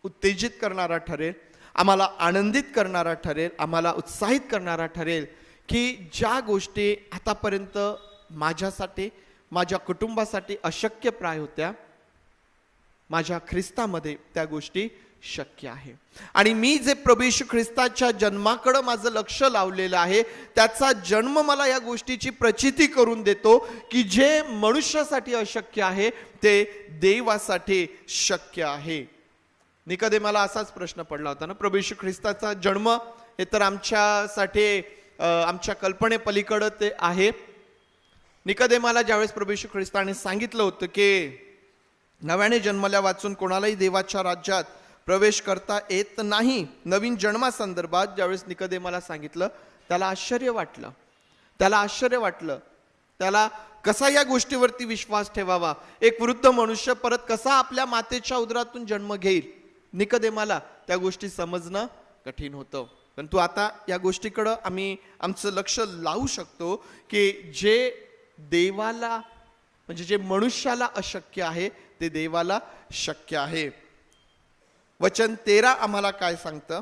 उत्तेजित करणारा ठरेल, आम्हाला आनंदित करणारा ठरेल, आम्हाला उत्साहित करणारा ठरेल की ज्या गोष्टी आतापर्यंत माझ्यासाठी, माझ्या कुटुंबासाठी अशक्य प्राय होत्या, माझ्या ख्रिस्तामध्ये त्या गोष्टी शक्य आहे. आणि मी जे प्रभू येशू ख्रिस्ताच्या जन्माकडे माझं लक्ष लावलेलं आहे, त्याचा जन्म मला या गोष्टीची प्रचिती करून देतो की जे मनुष्यासाठी अशक्य आहे ते देवासाठी शक्य आहे. निकोदेमाला असाच प्रश्न पडला होता ना, प्रभू येशू ख्रिस्ताचा जन्म हे तर आमच्यासाठी आमच्या कल्पनेपलीकडे ते आहे. निकोदेमाला ज्यावेळेस प्रभू येशू ख्रिस्ताने सांगितलं होतं की नव्याने जन्मल्या वाचून कोणालाही देवाच्या राज्यात प्रवेश करता येत नाही, नवीन जन्मासंदर्भात ज्यावेळेस निकोदेमाला सांगितलं, त्याला आश्चर्य वाटलं. त्याला कसा या गोष्टीवरती विश्वास ठेवावा, एक वृद्ध मनुष्य परत कसा आपल्या मातेच्या उदरातून जन्म घेईल. निकोदेमाला त्या गोष्टी समजणं कठीण होतं. परंतु आता या गोष्टीकडं आम्ही आमचं लक्ष लावू शकतो की जे देवाला म्हणजे जे मनुष्याला अशक्य आहे ते देवाला शक्य आहे. वचन 13 आम्हाला काय सांगतं?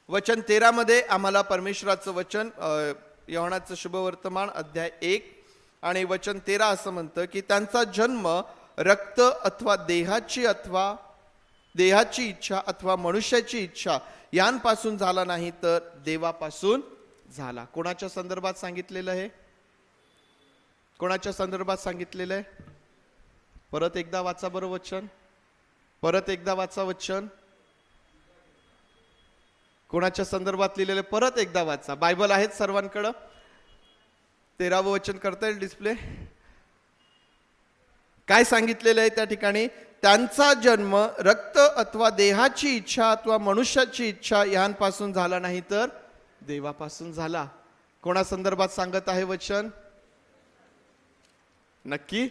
वचन 13 मध्ये आम्हाला परमेश्वराचं वचन योहानाचं शुभवर्तमान अध्याय 1 आणि वचन 13 असं म्हणतं की त्यांचा जन्म रक्त अथवा देहाची इच्छा अथवा मनुष्याची इच्छा यांपासून झाला नाही तर देवापासून झाला. कोणाच्या संदर्भात सांगितलेलं आहे? कोणाच्या संदर्भात सांगितलेलं आहे? परत एकदा वाचा बरं वचन. परत एकदा वाचा वचन. कोणाच्या संदर्भात लिहिलेलं? परत एकदा वाचा. बायबल आहेत सर्वांकडं. 13वं वचन करता येईल डिस्प्ले? काय सांगितलेलं आहे त्या ठिकाणी? त्यांचा जन्म रक्त अथवा देहाची इच्छा अथवा मनुष्याची इच्छा यांपासून झाला नाही तर देवापासून झाला. कोणा संदर्भात सांगत आहे वचन? नक्की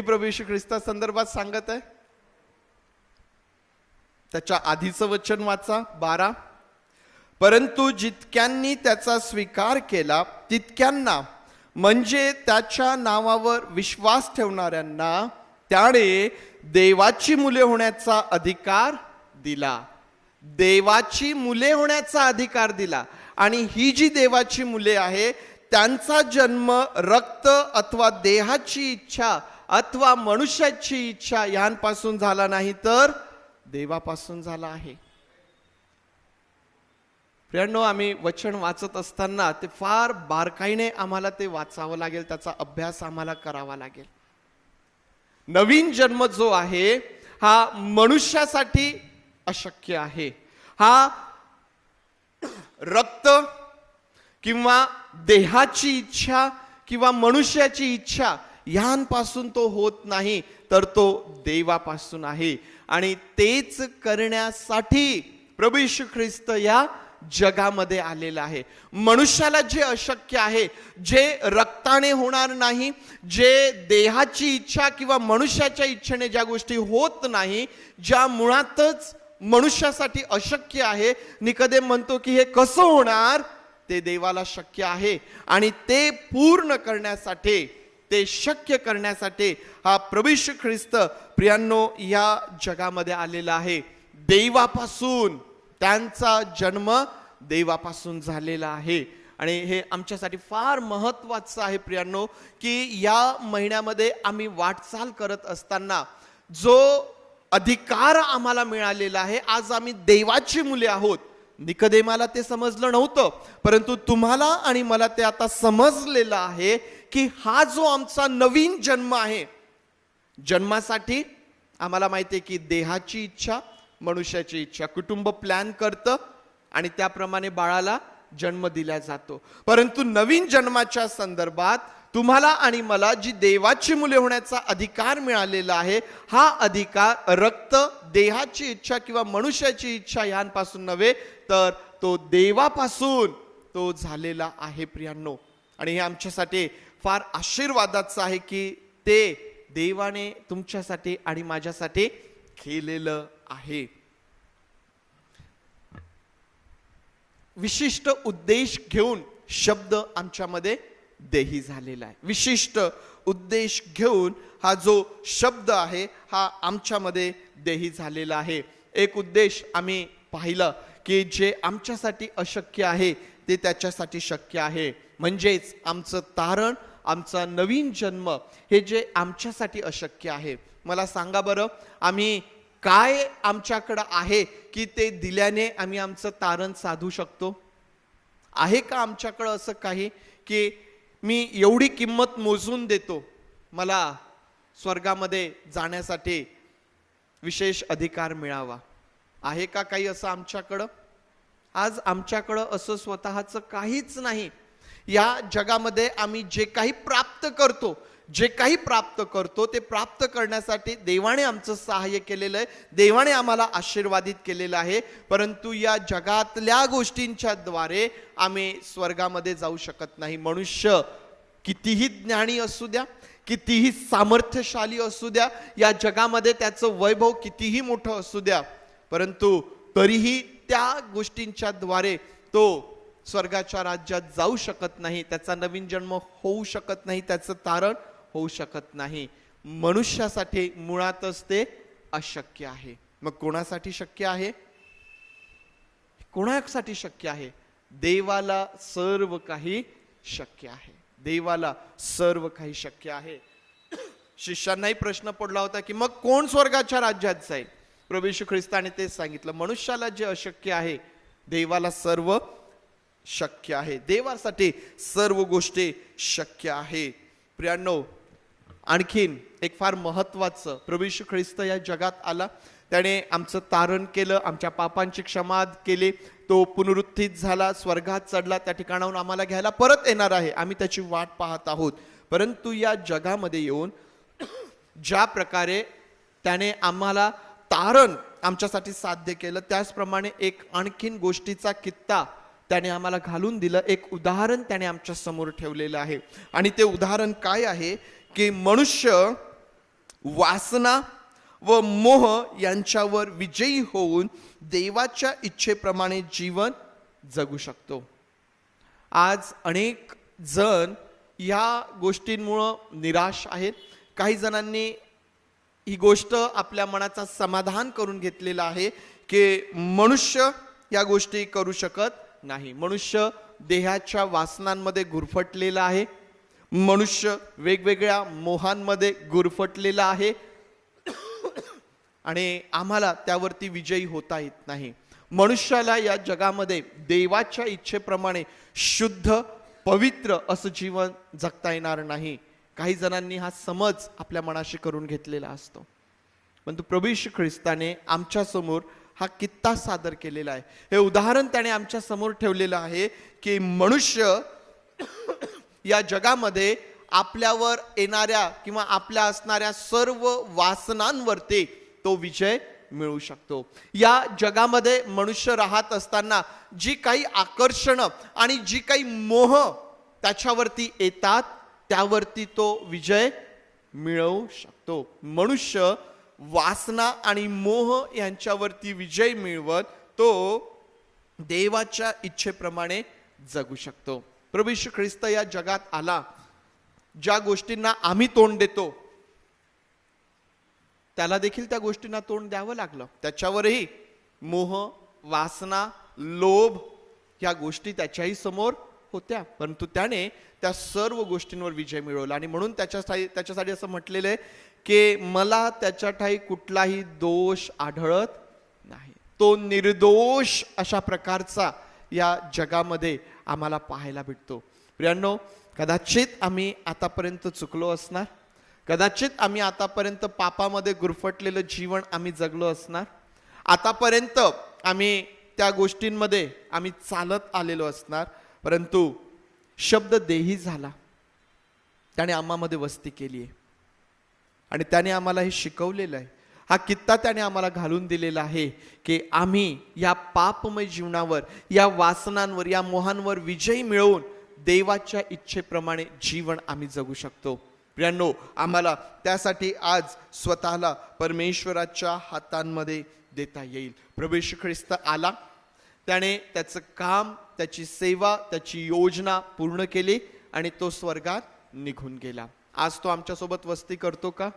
प्रभू येशू ख्रिस्ता संदर्भात सांगत आहे. त्याच्या आधीचं वचन वाचा 12. परंतु जितक्यांनी त्याचा स्वीकार केला तितक्यांना म्हणजे त्याच्या नावावर विश्वास ठेवणाऱ्यांना त्याने देवाची मुले होण्याचा अधिकार दिला. देवाची मुले होण्याचा अधिकार दिला. आणि ही जी देवाची मुले आहे त्यांचा जन्म रक्त अथवा देहाची इच्छा अथवा मनुष्याची इच्छा यांपासून झाला नाही तर देवापासून झाला आहे. प्रियांनो, आम्ही वचन वाचत असताना ते फार बारकाईने आम्हाला ते वाचावं लागेल, त्याचा अभ्यास आम्हाला करावा लागेल. नवीन जन्म जो आहे हा मनुष्यासाठी अशक्य आहे. हा रक्त किंवा देहाची इच्छा किंवा मनुष्याची इच्छा यांपासून तो होत नाही तर तो देवापासून आहे. आणि तेच करण्यासाठी प्रभू येशू ख्रिस्त या जगामध्ये आलेला आहे. मनुष्याला जे अशक्य आहे, जे रक्ताने होणार नाही, जे देहाची इच्छा किंवा मनुष्याच्या इच्छेने ज्या गोष्टी होत नाही, ज्या मुळातच मनुष्यासाठी अशक्य आहे, निकोदेम म्हणतो की हे कसं होणार, ते देवाला शक्य आहे. आणि ते पूर्ण करण्यासाठी, ते शक्य करण्यासाठी हा प्रभू येशू ख्रिस्त प्रियांनो या जगामध्ये आलेला आहे. देवापासून, त्यांचा जन्म देवापासून झालेला आहे. आणि हे आमच्यासाठी फार महत्वाचं आहे प्रियांनो की या महिन्यामध्ये आम्ही वाटचाल करत असताना जो अधिकार आम्हाला मिळालेला आहे, आज आम्ही देवाची मुले आहोत. निकोदेमाला ते समजलं नव्हतं, परंतु तुम्हाला आणि मला ते आता समजलेलं आहे की हा जो आमचा नवीन जन्म आहे, जन्मासाठी आम्हाला माहिती आहे की देहाची इच्छा, मनुष्याची इच्छा, कुटुंब प्लॅन करतं आणि त्याप्रमाणे बाळाला जन्म दिला जातो. परंतु नवीन जन्माच्या संदर्भात तुम्हाला आणि मला जी देवाची मुले होण्याचा अधिकार मिळालेला आहे, हा अधिकार रक्त, देहाची इच्छा किंवा मनुष्याची इच्छा यांपासून नव्हे तर तो देवापासून तो झालेला आहे प्रियांनो. आणि हे आमच्यासाठी फार आशीर्वादाचं आहे की ते देवाने तुमच्यासाठी आणि माझ्यासाठी केलेलं आहे. विशिष्ट उद्देश घेऊन शब्द आमच्यामध्ये देही झालेला आहे. विशिष्ट उद्देश घेऊन हा जो शब्द आहे हा आमच्यामध्ये देही झालेला आहे. एक उद्देश आम्ही पाहिलं की जे आमच्यासाठी अशक्य आहे ते त्याच्यासाठी शक्य आहे. म्हणजेच आमचं तारण, आमचा नवीन जन्म हे जे आमच्यासाठी अशक्य आहे, मला सांगा बरं, आम्ही काय आमच्याकडं आहे की ते दिल्याने आम्ही आमचं तारण साधू शकतो? आहे का आमच्याकडं असं काही की मी एवढी किंमत मोजून देतो, मला स्वर्गामध्ये जाण्यासाठी विशेष अधिकार मिळावा? आहे का काही असं आमच्याकडं? आज आमच्याकडं असं स्वतःचं काहीच नाही. या जगामध्ये आम्ही जे काही प्राप्त करतो ते प्राप्त करण्यासाठी देवाने आमचं सहाय्य केलेलं आहे, देवाने आम्हाला आशीर्वादित केलेलं आहे. परंतु या जगातल्या गोष्टींच्या द्वारे आम्ही स्वर्गामध्ये जाऊ शकत नाही. मनुष्य कितीही ज्ञानी असू द्या, कितीही सामर्थ्यशाली असू द्या, या जगामध्ये त्याचं वैभव कितीही मोठं असू द्या, परंतु तरीही त्या गोष्टींच्या द्वारे तो स्वर्गाच्या राज्यात जाऊ शकत नाही, त्याचा नवीन जन्म होऊ शकत नाही, त्याचं तारण होऊ शकत नाही. मनुष्यासाठी मुळातच ते अशक्य आहे. मग कोणासाठी शक्य आहे? कोणासाठी शक्य आहे? देवाला सर्व काही शक्य आहे. देवाला सर्व काही शक्य आहे. शिष्यांनाही प्रश्न पडला होता की मग कोण स्वर्गाच्या राज्यात जाईल? प्रभू येशू ख्रिस्ताने तेच सांगितलं, मनुष्याला जे अशक्य आहे देवाला सर्व शक्य आहे. देवासाठी सर्व गोष्टी शक्य आहे. प्रियांनो, आणखीन एक फार महत्वाचं, प्रभू येशू ख्रिस्त या जगात आला, त्याने आमचं तारण केलं, आमच्या पापांची क्षमा केली, तो पुनरुत्थित झाला, स्वर्गात चढला, त्या ठिकाणाहून आम्हाला घ्यायला परत येणार आहे. आम्ही त्याची वाट पाहत आहोत. परंतु या जगामध्ये येऊन ज्या प्रकारे त्याने आम्हाला तारण आमच्यासाठी साध्य केलं, त्याचप्रमाणे एक आणखीन गोष्टीचा कित्ता त्याने आम्हाला घालून दिलं. एक उदाहरण त्याने आमच्या समोर ठेवलेलं आहे. आणि ते उदाहरण काय आहे की मनुष्य वासना व मोह यांच्यावर विजयी होऊन देवाच्या इच्छेप्रमाणे जीवन जगू शकतो. आज अनेक जण या गोष्टींमुळं निराश आहेत. काही जणांनी ही गोष्ट आपल्या मनाचा समाधान करून घेतलेला आहे की मनुष्य या गोष्टी करू शकत नाही. मनुष्य देहाच्या वासनांमध्ये गुरफटलेला आहे. मनुष्य वेगवेगळ्या मोहांमध्ये गुरफटलेला आहे आणि आम्हाला त्यावरती विजयी होता येत नाही. मनुष्याला या जगामध्ये देवाच्या इच्छेप्रमाणे शुद्ध पवित्र असं जीवन जगता येणार नाही. काही जणांनी हा समज आपल्या मनाशी करून घेतलेला असतो. परंतु प्रभू येशू ख्रिस्ताने आमच्या समोर हा कित्ता सादर केलेला आहे. हे उदाहरण त्याने आमच्या समोर ठेवलेलं आहे की मनुष्य या जगामध्ये आपल्यावर येणाऱ्या किंवा आपल्या असणाऱ्या सर्व वासनांवरती तो विजय मिळू शकतो. या जगामध्ये मनुष्य राहत असताना जी काही आकर्षण आणि जी काही मोह त्याच्यावरती येतात, त्यावरती तो विजय मिळवू शकतो. मनुष्य वासना आणि मोह यांच्यावरती विजय मिळवत तो देवाच्या इच्छेप्रमाणे जगू शकतो. प्रभू येशू ख्रिस्त या जगात आला, ज्या गोष्टींना आम्ही तोंड देतो त्याला देखील त्या गोष्टींना तोंड द्यावं लागलं. त्याच्यावरही मोह, वासना, लोभ या गोष्टी त्याच्याही समोर होत्या, परंतु त्याने त्या सर्व गोष्टींवर विजय मिळवला. आणि म्हणून त्याच्यासाठी असं म्हटलेलं आहे की मला त्याच्या ठाई कुठलाही दोष आढळत नाही. तो निर्दोष अशा प्रकारचा या जगामध्ये आम्हाला पाहायला भेटतो. प्रियांनो, कदाचित आम्ही आतापर्यंत चुकलो असणार, कदाचित आम्ही आतापर्यंत पापामध्ये गुरफटलेलं जीवन आम्ही जगलो असणार, आतापर्यंत आम्ही त्या गोष्टींमध्ये आम्ही चालत आलेलो असणार, परंतु शब्द देही झाला, त्याने आम्हामध्ये वस्ती केली आहे आणि त्याने आम्हाला हे शिकवलेलं आहे. हा कित्ता त्याने आम्हाला घालून दिलेला आहे की आम्ही या पापमय जीवनावर, या वासनांवर, या मोहांवर विजय मिळवून देवाच्या इच्छेप्रमाणे जीवन आम्ही जगू शकतो. प्रियांनो, आम्हाला त्यासाठी आज स्वतःला परमेश्वराच्या हातांमध्ये देता येईल. प्रभू येशू ख्रिस्त आला, त्याने त्याचं काम, त्याची सेवा, त्याची योजना पूर्ण केली आणि तो स्वर्गात निघून गेला. आज तो आमच्यासोबत वस्ती करतो का?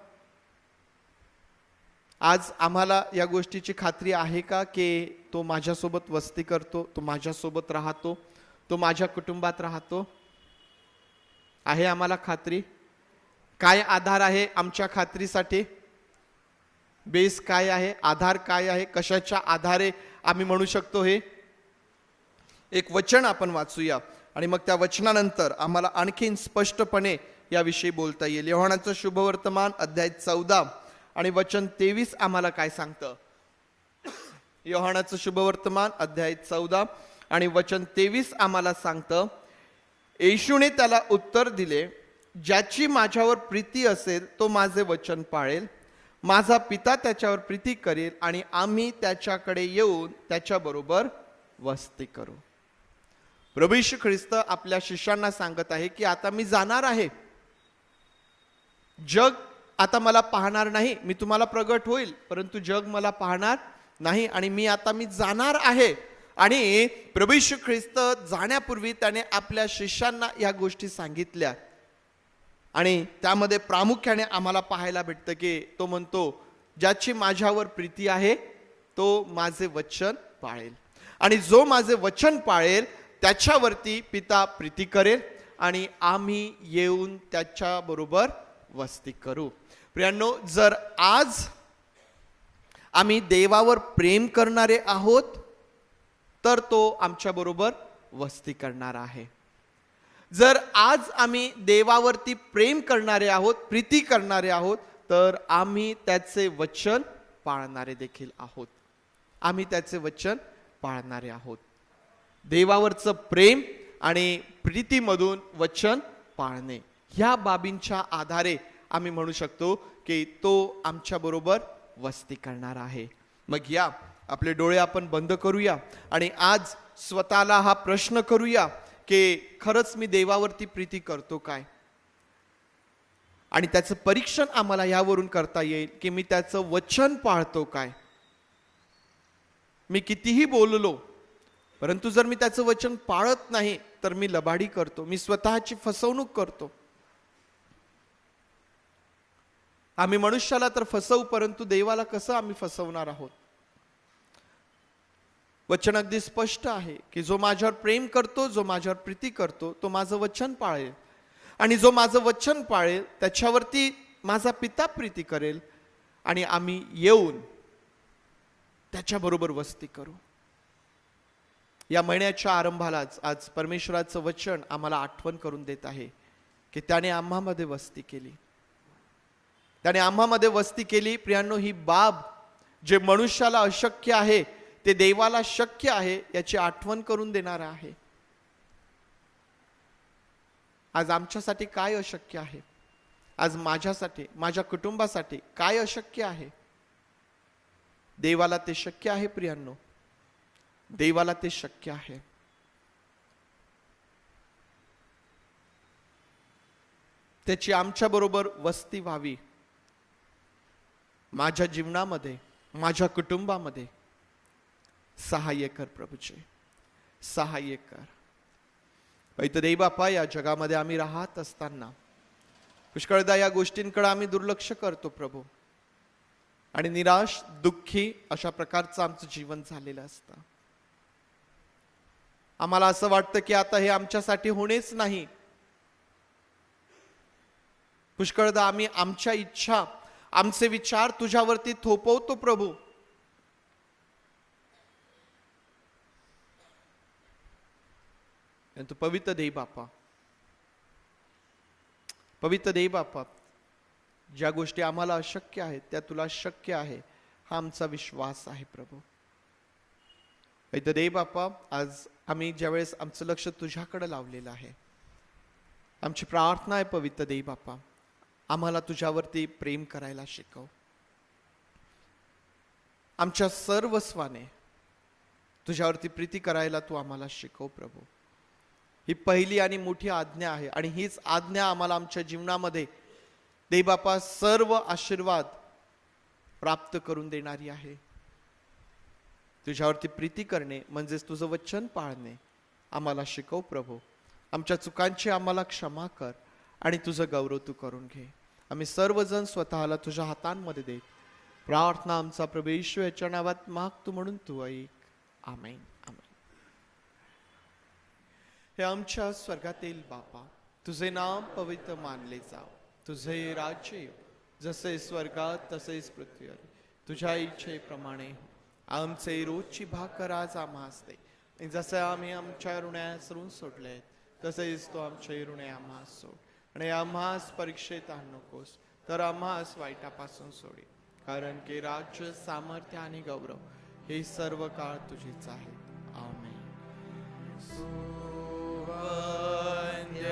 आज आम्हाला या गोष्टीची खात्री आहे का की तो माझ्यासोबत वस्ती करतो, तो माझ्यासोबत राहतो, तो माझ्या कुटुंबात राहतो? आहे आम्हाला खात्री? काय आधार आहे आमच्या खात्रीसाठी? बेस काय आहे? आधार काय आहे? कशाच्या आधारे आम्ही म्हणू शकतो हे? एक वचन आपण वाचूया आणि मग त्या वचनानंतर आम्हाला आणखीन स्पष्टपणे याविषयी बोलता येईल. योहानाचं शुभवर्तमान अध्याय 14 आणि वचन 23 आम्हाला काय सांगतं? योहानाचं शुभवर्तमान अध्याय 14 आणि वचन 23 आम्हाला सांगतं, येशूने त्याला उत्तर दिले, ज्याची माझ्यावर प्रीती असेल तो माझे वचन पाळेल. माझा पिता त्याच्यावर प्रीती करेल आणि आम्ही त्याच्याकडे येऊन त्याच्याबरोबर वस्ती करू. प्रभू येशू ख्रिस्त आपल्या शिष्यांना सांगत आहे की आता मी जाणार आहे. जग आता मला पाहणार नाही. मी तुम्हाला प्रगट होईल, परंतु जग मला पाहणार नाही. आणि मी जाणार आहे. आणि प्रभू येशू ख्रिस्त जाण्यापूर्वी त्याने आपल्या शिष्यांना या गोष्टी सांगितल्या. आणि त्यामध्ये प्रामुख्याने आम्हाला पाहायला भेटतं की तो म्हणतो, ज्याची माझ्यावर प्रीती आहे तो माझे वचन पाळेल. आणि जो माझे वचन पाळेल त्याच्यावरती पिता प्रीती करेल आणि आम्ही येऊन त्याच्याबरोबर वस्ती करू. प्रियांनो, जर आज आम्ही देवावर प्रेम करणारे आहोत तर तो आमच्याबरोबर वस्ती करणार आहे. जर आज आम्ही देवावरती प्रेम करणारे आहोत, प्रीती करणारे आहोत, तर आम्ही त्याचे वचन पाळणारे देखील आहोत. आम्ही त्याचे वचन पाळणारे आहोत. देवावरचं प्रेम आणि प्रीतीमधून वचन पाळणे, ह्या बाबींच्या आधारे आम्ही म्हणू शकतो की तो आमच्याबरोबर वस्ती करणार आहे. मग या आपले डोळे आपण बंद करूया आणि आज स्वतःला हा प्रश्न करूया की खरंच मी देवावरती प्रीती करतो काय? आणि त्याचं परीक्षण आम्हाला यावरून करता येईल की मी त्याचं वचन पाळतो काय? मी कितीही बोललो, परंतु जर मी त्याचं वचन पाळत नाही तर मी लबाडी करतो, मी स्वतःची फसवणूक करतो. आम्ही मनुष्याला तर फसवू, परंतु देवाला कसं आम्ही फसवणार आहोत? वचन अगदी स्पष्ट आहे की जो माझ्यावर प्रेम करतो, जो माझ्यावर प्रीती करतो, तो माझं वचन पाळेल. आणि जो माझं वचन पाळेल त्याच्यावरती माझा पिता प्रीती करेल आणि आम्ही येऊन त्याच्याबरोबर वस्ती करू. या महिन्याच्या आरंभालाच आज परमेश्वराचं वचन आम्हाला आठवण करून देत आहे की त्याने आम्हामध्ये वस्ती केली. त्याने आम्हामध्ये वस्ती केली. प्रियांनो, ही बाब जे मनुष्याला अशक्य आहे ते देवाला शक्य आहे याची आठवण करून देणार आहे. आज आमच्यासाठी काय अशक्य आहे? आज माझ्यासाठी, माझ्या कुटुंबासाठी काय अशक्य आहे? देवाला ते शक्य आहे. प्रियांनो, देवाला ते शक्य आहे. त्याची आमच्याबरोबर वस्ती व्हावी. माझ्या जीवनामध्ये, माझ्या कुटुंबामध्ये सहाय्य कर प्रभूचे, सहाय्य कर. पैतदेव बापा, या जगामध्ये आम्ही राहत असताना पुष्कळदा या गोष्टींकडे आम्ही दुर्लक्ष करतो प्रभू, आणि निराश, दुःखी अशा प्रकारचं आमचं जीवन झालेलं असतं. आम्हाला असं वाटतं की आता हे आमच्यासाठी होणेच नाही. पुष्कळदा आम्ही आमच्या इच्छा, आमचे विचार तुझ्यावरती थोपवतो प्रभू. परंतु पवित्र देव बापा, पवित्र देव बापा, ज्या गोष्टी आम्हाला अशक्य आहेत त्या तुला शक्य आहे, हा आमचा विश्वास आहे प्रभू. पवित्र देव बापा, आज आम्ही ज्यावेळेस आमचं लक्ष तुझ्याकडे लावलेलं आहे, आमची प्रार्थना आहे पवित्र देव बापा, आम्हाला तुझ्यावरती प्रेम करायला शिकव. आमच्या सर्वस्वाने तुझ्यावरती प्रीती करायला तू आम्हाला शिकव प्रभू. ही पहिली आणि मोठी आज्ञा आहे आणि हीच आज्ञा आम्हाला आमच्या जीवनामध्ये देव बापा सर्व आशीर्वाद प्राप्त करून देणारी आहे. तुझ्यावरती प्रीती करणे म्हणजेच तुझं वचन पाळणे आम्हाला शिकव प्रभू. आमच्या चुकांची आम्हाला क्षमा कर आणि तुझं गौरव तू करून घे. आम्ही सर्वजण स्वतःला तुझ्या हातांमध्ये देत प्रार्थना आमचा प्रभू येशू याच्या नावात मागतो म्हणून तू ऐक. आमेन. आमेन. हे आमच्या स्वर्गातील बापा, तुझे नाम पवित्र मानले जाव, तुझे राज्य येव, जसे स्वर्गात तसेच पृथ्वीवर. तुझ्या इच्छेप्रमाणे हो. आमचे रोजची भाकर आज आम्हास दे, आणि जसे आम्ही आमच्या ऋण्यास ऋण सोडले तसेच तो आमचे ऋणे आम्हास सोड, आणि आम्हास परीक्षेत आणू नकोस, तर आम्हास वाईटापासून सोडी. कारण की राज्य, सामर्थ्य आणि गौरव हे सर्व काळ तुझीच आहे. आमेन. वंद्य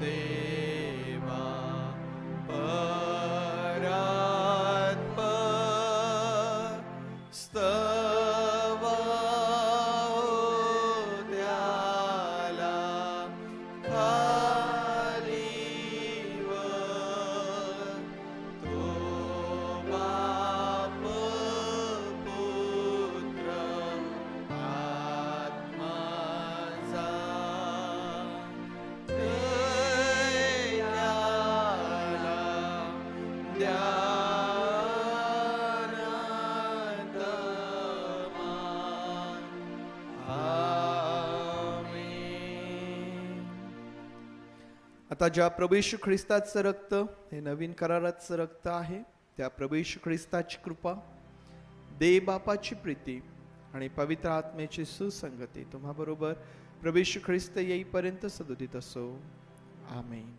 देवा परात्पर, स्तवा त्याला खाली वर, तो बाप पुत्र आत्माचा त्याला ध्यानात मान. आमेन. आता ज्या प्रभू येशू ख्रिस्ताचं रक्त हे नवीन कराराचं रक्त आहे, त्या प्रभू येशू ख्रिस्ताची कृपा, देव बापाची प्रीती आणि पवित्र आत्म्याची सुसंगती तुम्हा बरोबर प्रभू येशू ख्रिस्त येईपर्यंत सदोदित असो. आमेन.